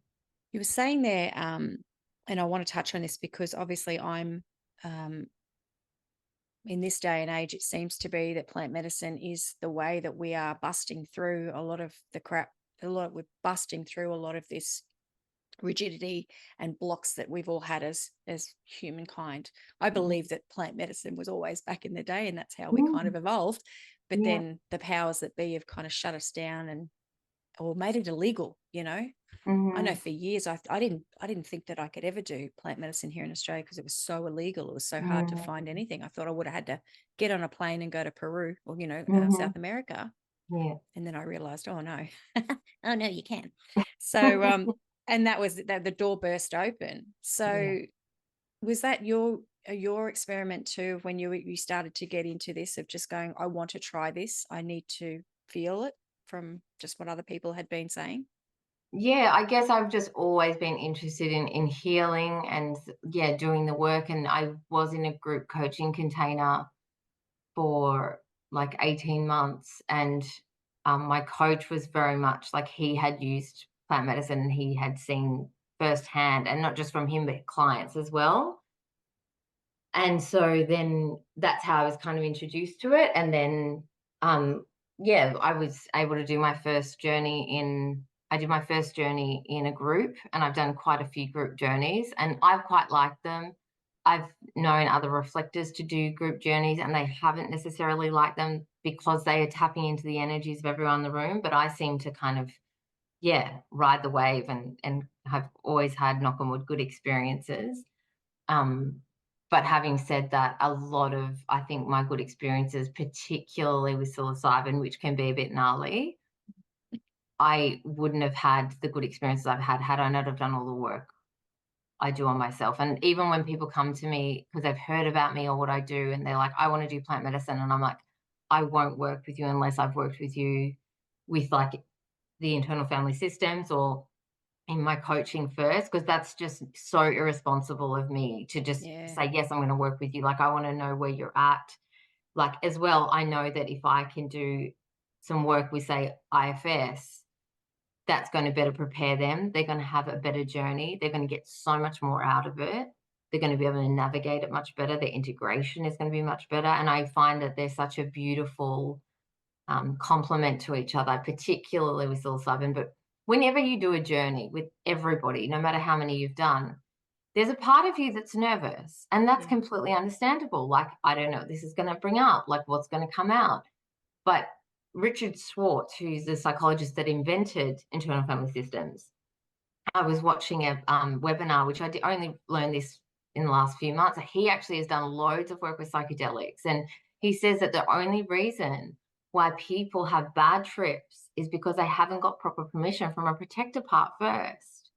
You were saying there, and I want to touch on this because obviously um, in this day and age, it seems to be that plant medicine is the way that we are busting through a lot of the crap. We're busting through a lot of this rigidity and blocks that we've all had as humankind. I mm, believe that plant medicine was always back in the day, and that's how we kind mm, of evolved. But yeah. then the powers that be have kind of shut us down and or made it illegal. I know Mhm, for years I didn't think that I could ever do plant medicine here in Australia because it was so illegal. It was so hard to find mm, anything. I thought I would have had to get on a plane and go to Peru or mhm, South America. yeah. And then I realized, oh no, oh no, you can. So and that was that the door burst open. Yeah. So was that your experiment too when you started to get into this of just going, I want to try this. I need to feel it from just what other people had been saying. Yeah, I guess I've just always been interested in healing and yeah, doing the work. And I was in a group coaching container for like 18 months. And my coach was very much like he had used plant medicine and he had seen firsthand, and not just from him, but clients as well. And so then that's how I was kind of introduced to it. And then, yeah, I was able to do my first journey I did my first journey in a group, and I've done quite a few group journeys, and I've quite liked them. I've known other reflectors to do group journeys, and they haven't necessarily liked them because they are tapping into the energies of everyone in the room. But I seem to kind of, yeah, ride the wave and have always had, knock on wood, good experiences. Um, but having said that, a lot of, I think, my good experiences, particularly with psilocybin, which can be a bit gnarly, I wouldn't have had the good experiences I've had I not have done all the work I do on myself. And even when people come to me because they've heard about me or what I do, and they're like, I want to do plant medicine. And I'm like, I won't work with you unless I've worked with you with like the internal family systems or in my coaching first, because that's just so irresponsible of me to just Yeah. say, yes, I'm going to work with you. Like, I want to know where you're at. Like, as well, I know that if I can do some work with, say, IFS, that's going to better prepare them. They're going to have a better journey. They're going to get so much more out of it. They're going to be able to navigate it much better. Their integration is going to be much better. And I find that they're such a beautiful complement to each other, particularly with psilocybin. But whenever you do a journey with everybody, no matter how many you've done, there's a part of you that's nervous, and that's Yeah. completely understandable. Like, I don't know what this is going to bring up, like what's going to come out. But Richard Schwartz, who's the psychologist that invented internal family systems, I was watching a webinar, which only learned this in the last few months. He actually has done loads of work with psychedelics, and he says that the only reason why people have bad trips is because they haven't got proper permission from a protector part first.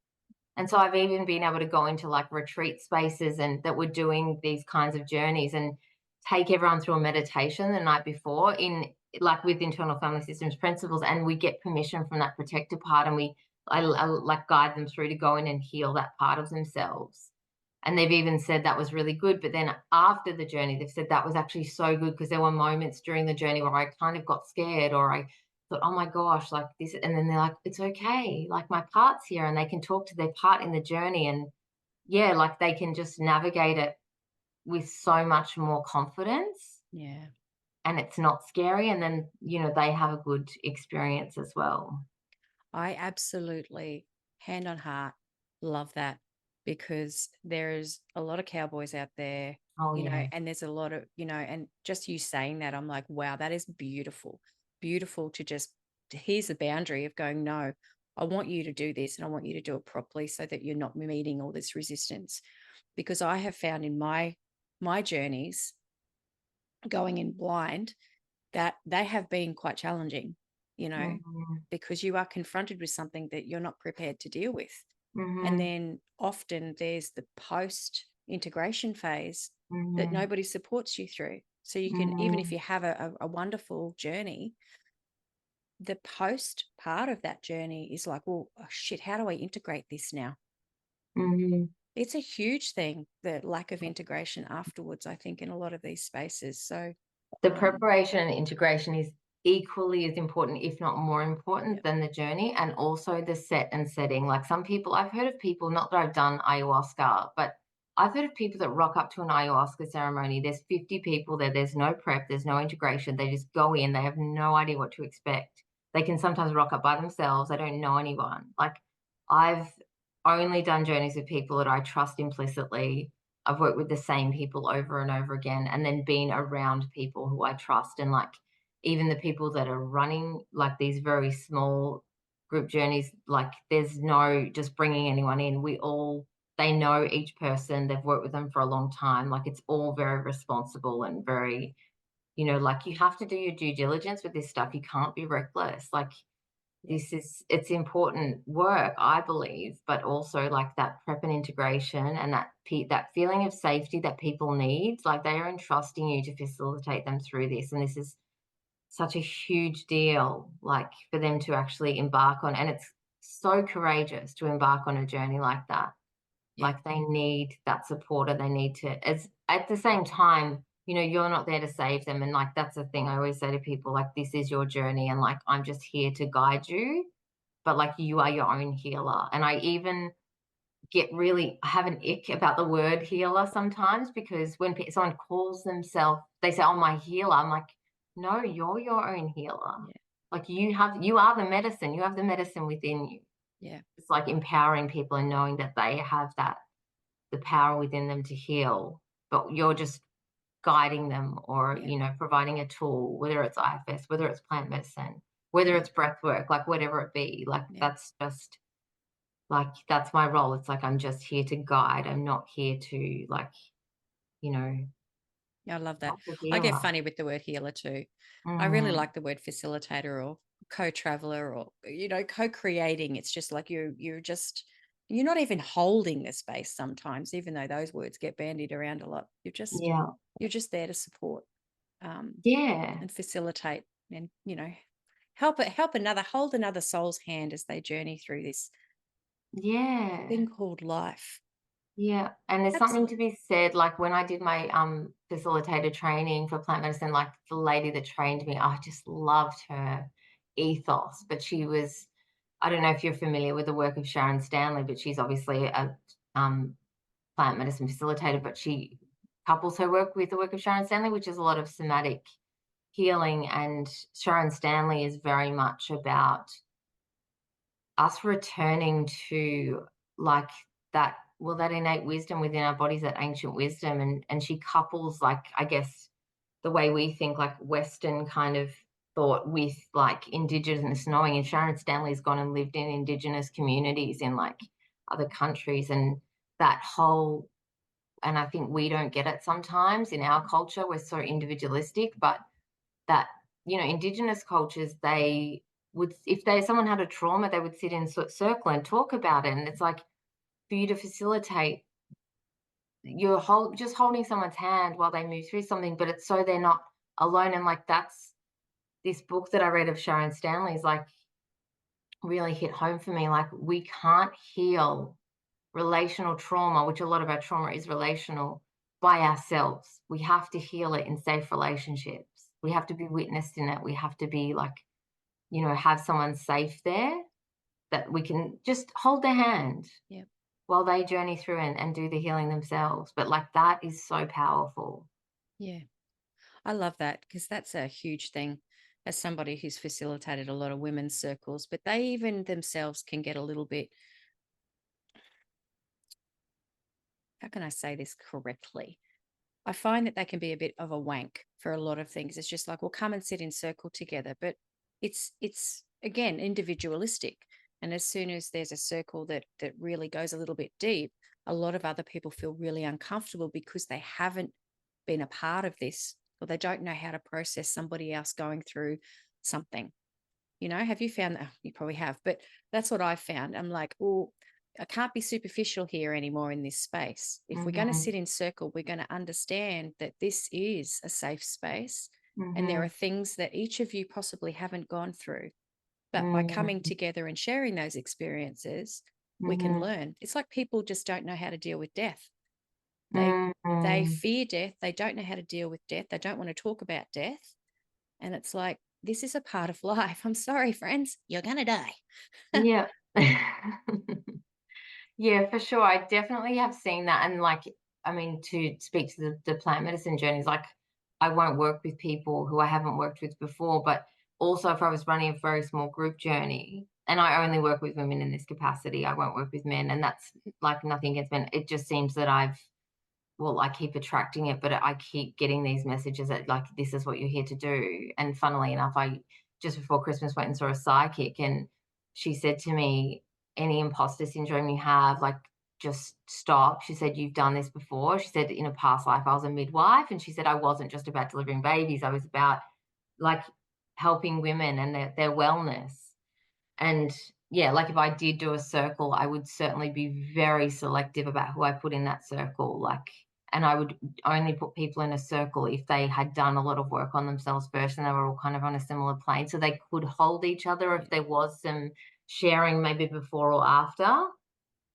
And so I've even been able to go into like retreat spaces and that we're doing these kinds of journeys and take everyone through a meditation the night before in like with internal family systems principles, and we get permission from that protector part, and I like guide them through to go in and heal that part of themselves. And they've even said that was really good. But then after the journey, they've said that was actually so good because there were moments during the journey where I kind of got scared or I thought, oh my gosh, like this. And then they're like, it's okay. Like my part's here, and they can talk to their part in the journey. And yeah, like they can just navigate it with so much more confidence, Yeah. and it's not scary. And then, they have a good experience as well. I absolutely, hand on heart, love that because there's a lot of cowboys out there, Oh, yeah. and there's a lot of, and just you saying that, I'm like, wow, that is beautiful. Beautiful to just, here's the boundary of going, no, I want you to do this and I want you to do it properly so that you're not meeting all this resistance. Because I have found in my journeys going in blind that they have been quite challenging, you know, Mm-hmm. because you are confronted with something that you're not prepared to deal with. And Mm-hmm. then often there's the post integration phase that Mm-hmm. nobody supports you through. So you can, even if Mm-hmm. you have a wonderful journey, the post part of that journey is like, well, oh shit, how do I integrate this now? Mm-hmm. It's a huge thing, the lack of integration afterwards, I think, in a lot of these spaces. So, The um, preparation and integration is equally as important, if not more yeah, important than the journey, and also the set and setting. Like some people, I've heard of people, not that I've done ayahuasca, but I've heard of people that rock up to an ayahuasca ceremony. There's 50 people there. There's no prep. There's no integration. They just go in. They have no idea what to expect. They can sometimes rock up by themselves. They don't know anyone. Like I've only done journeys with people that I trust implicitly. I've worked with the same people over and over again, and then been around people who I trust. And like even the people that are running like these very small group journeys, like there's no just bringing anyone in. They know each person, they've worked with them for a long time. Like it's all very responsible and very, like you have to do your due diligence with this stuff. You can't be reckless. Like yeah, it's important work, I believe, but also like that prep and integration and that feeling of safety that people need. Like they are entrusting you to facilitate them through this, and this is such a huge deal, like for them to actually embark on. And it's so courageous to embark on a journey like that. yeah, Like they need that support, or they need to, as at the same time, you're not there to save them. And like that's the thing I always say to people, like this is your journey, and like I'm just here to guide you, but like you are your own healer. And I even I have an ick about the word healer sometimes, because when someone calls themselves, they say, oh, my healer. I'm like, no, you're your own healer. yeah, Like you are the medicine. You have the medicine within you. yeah, It's like empowering people and knowing that they have the power within them to heal, but you're just guiding them, or, yeah, providing a tool, whether it's IFS, whether it's plant medicine, whether yeah, it's breath work, like whatever it be. Like yeah. that's my role. It's like I'm just here to guide. I'm not here to like, you know, Yeah, I love that. like a I get healer. funny with the word healer too. I really Mhm. like the word facilitator or co-traveler or co-creating. It's just like you're not even holding the space sometimes, even though those words get bandied around a lot. Yeah. You're just there to support Yeah. and facilitate and hold another soul's hand as they journey through this Yeah. thing called life. Yeah, and there's That's something to be said, like, when I did my, facilitator training for plant medicine, like, the lady that trained me, I just loved her ethos, but she was I don't know if you're familiar with the work of Sharon Stanley, but she's obviously a, um, plant medicine facilitator, but she couples her work with the work of Sharon Stanley, which is a lot of somatic healing, and Sharon Stanley is very much about us returning to, like, that innate wisdom within our bodies, that ancient wisdom, and she couples, like, I guess, the way we think, like, Western kind of thought with, like, Indigenous knowing, and Sharon Stanley's gone and lived in Indigenous communities in, like, other countries, and that whole and I think we don't get it sometimes in our culture, we're so individualistic, but that, Indigenous cultures, they would if they someone had a trauma, they would sit in circle and talk about it, and it's like, for you to facilitate, you're just holding someone's hand while they move through something, but it's so they're not alone, and, like, that's this book that I read of Sharon Stanley's, like, really hit home for me, like, we can't heal relational trauma, which a lot of our trauma is relational, by ourselves. We have to heal it in safe relationships. We have to be witnessed in it. We have to be like, have someone safe there that we can just hold their hand yeah, while they journey through and do the healing themselves. But like that is so powerful. yeah. I love that because that's a huge thing as somebody who's facilitated a lot of women's circles, but they even themselves can get a little bit, how can I say this correctly? I find that they can be a bit of a wank for a lot of things. It's just like, well, come and sit in circle together. But it's again individualistic. And as soon as there's a circle that really goes a little bit deep, a lot of other people feel really uncomfortable because they haven't been a part of this or they don't know how to process somebody else going through something. Have you found that? Oh, you probably have, but that's what I found. I'm like, oh, I can't be superficial here anymore in this space. If we're going to Mhm. sit in circle, we're going to understand that this is a safe space and there are Mhm. things that each of you possibly haven't gone through. But by coming Mhm. together and sharing those experiences, we can Mhm. learn. It's like people just don't know how to deal with death. They they Mhm. fear death. They don't know how to deal with death. They don't want to talk about death. And it's like, this is a part of life. I'm sorry, friends, you're going to die. Yeah. Yeah, for sure. I definitely have seen that. And like, I mean, to speak to the plant medicine journeys, like I won't work with people who I haven't worked with before. But also if I was running a very small group journey and I only work with women in this capacity, I won't work with men. And that's like nothing against men. It just seems that I keep attracting it, but I keep getting these messages that like this is what you're here to do. And funnily enough, I just before Christmas went and saw a psychic, and she said to me, "Any imposter syndrome you have, like just stop." She said, "You've done this before." She said, "In a past life, I was a midwife," and she said, "I wasn't just about delivering babies. I was about like helping women and their wellness." And yeah, like if I did do a circle, I would certainly be very selective about who I put in that circle. Like, and I would only put people in a circle if they had done a lot of work on themselves first and they were all kind of on a similar plane. So they could hold each other if there was some sharing maybe before or after.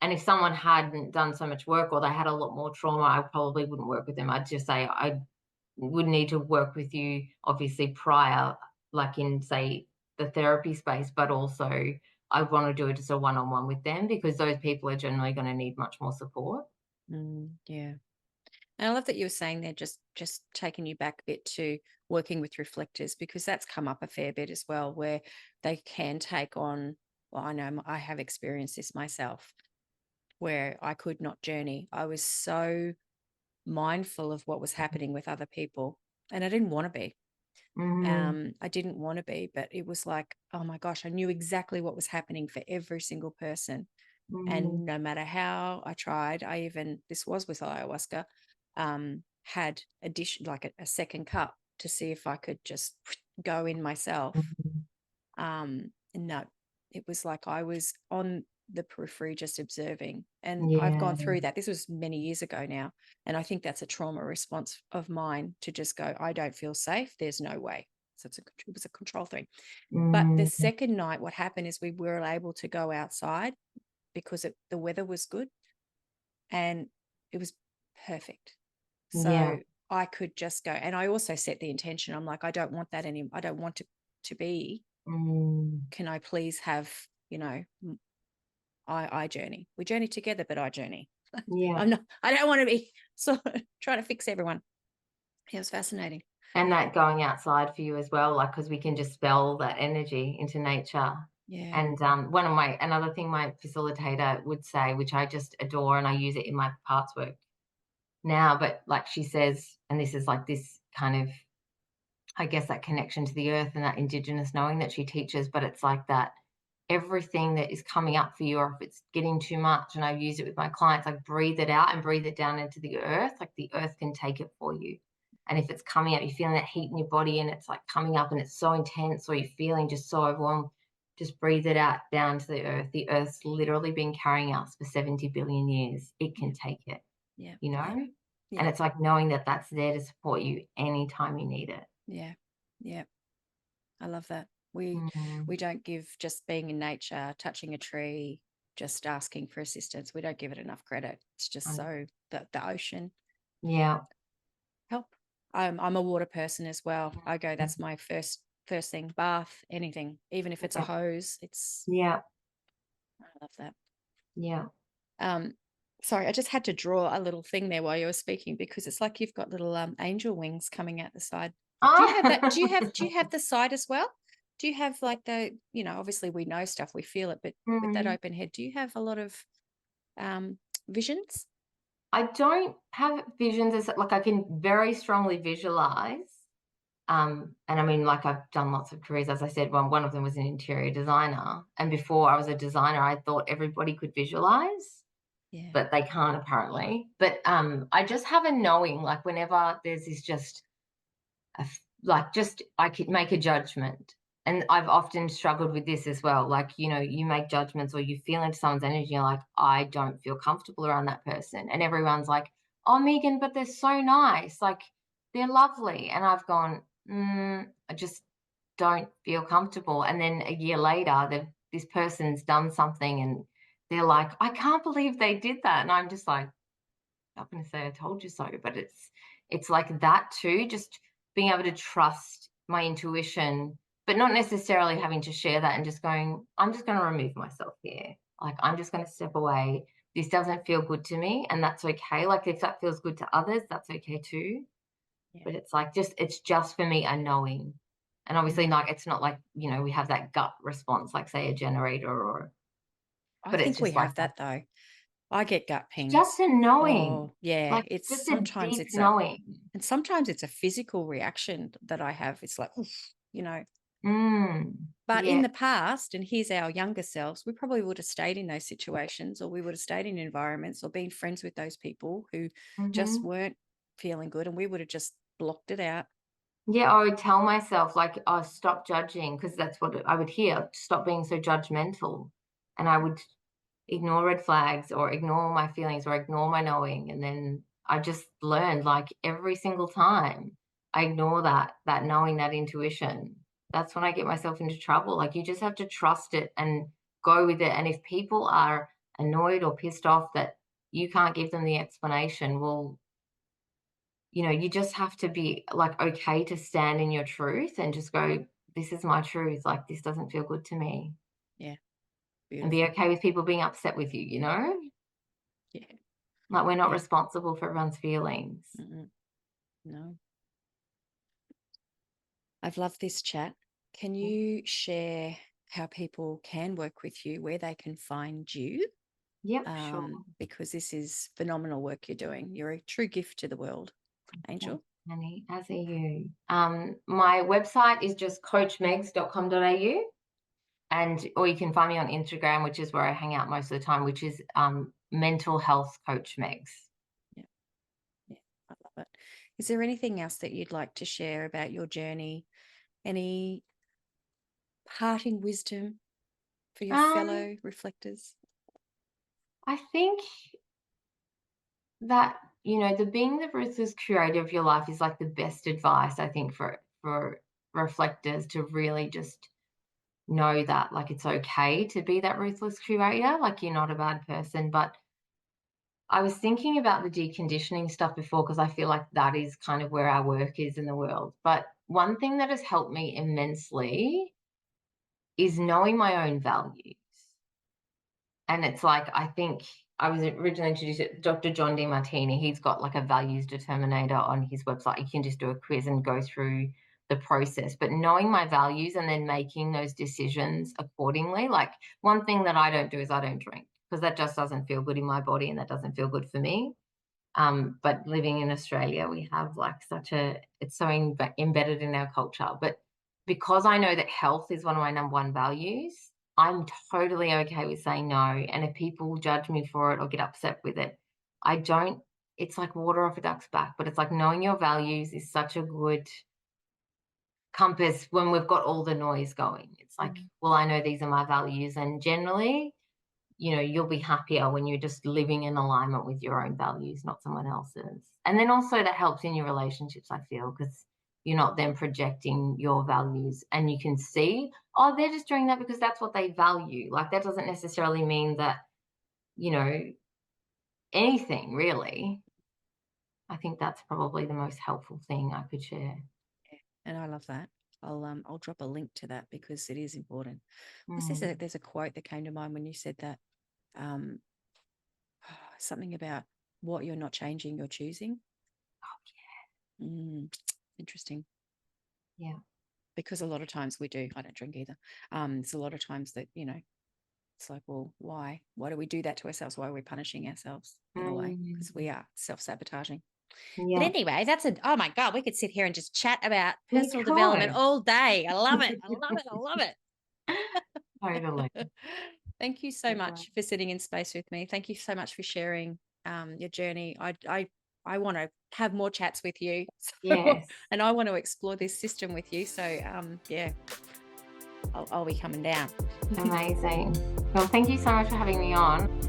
And if someone hadn't done so much work or they had a lot more trauma, I probably wouldn't work with them. I'd just say I would need to work with you obviously prior, like in say the therapy space, but also I want to do it as a one-on-one with them because those people are generally going to need much more support. Yeah. And I love that you were saying there, just taking you back a bit to working with reflectors, because that's come up a fair bit as well, where they can take on, well, I know I have experienced this myself, where I could not journey. I was so mindful of what was happening with other people, and I didn't want to be. Mhm. I didn't want to be, but it was like, oh my gosh, I knew exactly what was happening for every single person. Mhm. And no matter how I tried, I even, this was with ayahuasca, had a dish, like a second cup to see if I could just go in myself. Mhm. No, it was like I was on the periphery just observing. And I've Yeah. gone through that. This was many years ago now. And I think that's a trauma response of mine to just go, I don't feel safe. There's no way. So it was a control thing. But the Mm, second night, what happened is we were able to go outside because the weather was good and it was perfect. yeah. So I could just go. And I also set the intention. I'm like, I don't want that anymore. I don't want to be. Mm, Can I please have, I journey. We journey together, but I journey. yeah. I don't want to be sort of trying to fix everyone. It was fascinating. And that going outside for you as well, like, because we can dispel that energy into nature. Yeah. And another thing my facilitator would say, which I just adore, and I use it in my parts work now, but like she says, and this is like this kind of, I guess, that connection to the earth and that indigenous knowing that she teaches, but it's like that everything that is coming up for you, or if it's getting too much, and I've used it with my clients, like breathe it out and breathe it down into the earth, like the earth can take it for you. And if it's coming up, you're feeling that heat in your body and it's like coming up and it's so intense, or you're feeling just so overwhelmed, just breathe it out down to the earth. The earth's literally been carrying us for 70 billion years. It Yeah. can take it, Yeah. you know? Yeah. And Yeah. it's like knowing that that's there to support you anytime you need it. Yeah. Yeah. I love that. We Mm, we don't give just being in nature, touching a tree, just asking for assistance. We don't give it enough credit. It's just um, so the ocean yeah. help. I'm a water person as well. I go, Mm, that's my first thing, bath, anything, even if it's a yeah. hose. It's Yeah. I love that. Yeah. Um, sorry, I just had to draw a little thing there while you were speaking because it's like you've got little angel wings coming out the side. Do you have that? Do you have Ah. do you have the side as well? Do you have like obviously we know stuff, we feel it, but with that Mm. open head, do you have a lot of um visions? I don't have visions as like I can very strongly visualize. And I mean, like I've done lots of careers, as I said, one of them was an interior designer. And before I was a designer, I thought everybody could visualize, Yeah. but they can't apparently. But I just have a knowing, like whenever there's this just like just I could make a judgment. And I've often struggled with this as well. Like, you make judgments or you feel into someone's energy, you're like, I don't feel comfortable around that person. And everyone's like, oh, Megan, but they're so nice. Like, they're lovely. And I've gone, I just don't feel comfortable. And then a year later, this person's done something and they're like, I can't believe they did that. And I'm just like, not going to say I told you so, but it's like that too, just being able to trust my intuition, but not necessarily having to share that and just going, I'm just going to remove myself here. Like I'm just going to step away. This doesn't feel good to me, and that's okay. Like if that feels good to others, that's okay too. Yeah. But it's like it's just for me a knowing. And obviously Mm. like it's not like, we have that gut response like say a generator or I but it's think we just like have that though. I get gut just pings. a knowing. Oh, yeah. Like It's just a sometimes deep it's a knowing. and sometimes it's a physical reaction that I have. It's like, oof. Mm, But in yeah. the past, and here's our younger selves, we probably would have stayed in those situations or we would have stayed in environments or been friends with those people who just Mhm. weren't feeling good and we would have just blocked it out. Yeah, I would tell myself, like, "Oh, stop judging," because that's what I would hear, "Stop being so judgmental." And I would ignore red flags or ignore my feelings or ignore my knowing, and then I just learned, like, every single time I ignore that knowing, that intuition, that's when I get myself into trouble. Like, you just have to trust it and go with it, and if people are annoyed or pissed off that you can't give them the explanation, well, you just have to be like okay to stand in your truth and just go, this is my truth. Like, this doesn't feel good to me. Yeah, And be beautiful. okay with people being upset with you. Yeah, Like, we're not yeah. responsible for everyone's feelings. Mm-mm, no, I've loved this chat. Can you share how people can work with you, where they can find you? Yep, sure. Because this is phenomenal work you're doing. You're a true gift to the world, Thanks, Angel. Annie. As are you. My website is just coachmegs.com.au, and or you can find me on Instagram, which is where I hang out most of the time, which is mental health coach Megs. Yeah, yeah, I love it. Is there anything else that you'd like to share about your journey? Any parting wisdom for your Um, fellow reflectors? I think that, the being the ruthless curator of your life is like the best advice, I think, for reflectors to really just know that, like, it's okay to be that ruthless curator, like, you're not a bad person. But I was thinking about the deconditioning stuff before because I feel like that is kind of where our work is in the world. But one thing that has helped me immensely is knowing my own values. And it's like, I think I was originally introduced to Dr. John Demartini. He's got like a values determinator on his website. You can just do a quiz and go through the process. But knowing my values and then making those decisions accordingly. Like, one thing that I don't do is I don't drink because that just doesn't feel good in my body and that doesn't feel good for me. But living in Australia, we have like it's so embedded in our culture. But because I know that health is one of my number one values, I'm totally okay with saying no. And if people judge me for it or get upset with it, I don't, it's like water off a duck's back. But it's like knowing your values is such a good compass when we've got all the noise going. It's like, well, I know these are my values. And generally, you'll be happier when you're just living in alignment with your own values, not someone else's. And then also that helps in your relationships, I feel, because you're not then projecting your values and you can see, oh, they're just doing that because that's what they value. Like, that doesn't necessarily mean that, you know, anything really. I think that's probably the most helpful thing I could share. Yeah, and I love that. I'll drop a link to that because it is important. Mm. There's a quote that came to mind when you said that. Um, something about what you're not changing, you're choosing. Oh, Interesting. yeah. Because a lot of times we do. I don't drink either. There's a lot of times that, it's like, well, why? Why do we do that to ourselves? Why are we punishing ourselves in a way? Because we are self-sabotaging. But Yeah. anyway, oh my God, we could sit here and just chat about We personal development could. all day. I love it. I love it. I love it. Totally. Thank you so Good much one. for sitting in space with me. Thank you so much for sharing your journey. I want to have more chats with you. Yes. And I want to explore this system with you. So yeah, I'll be coming down. Amazing. Well, thank you so much for having me on.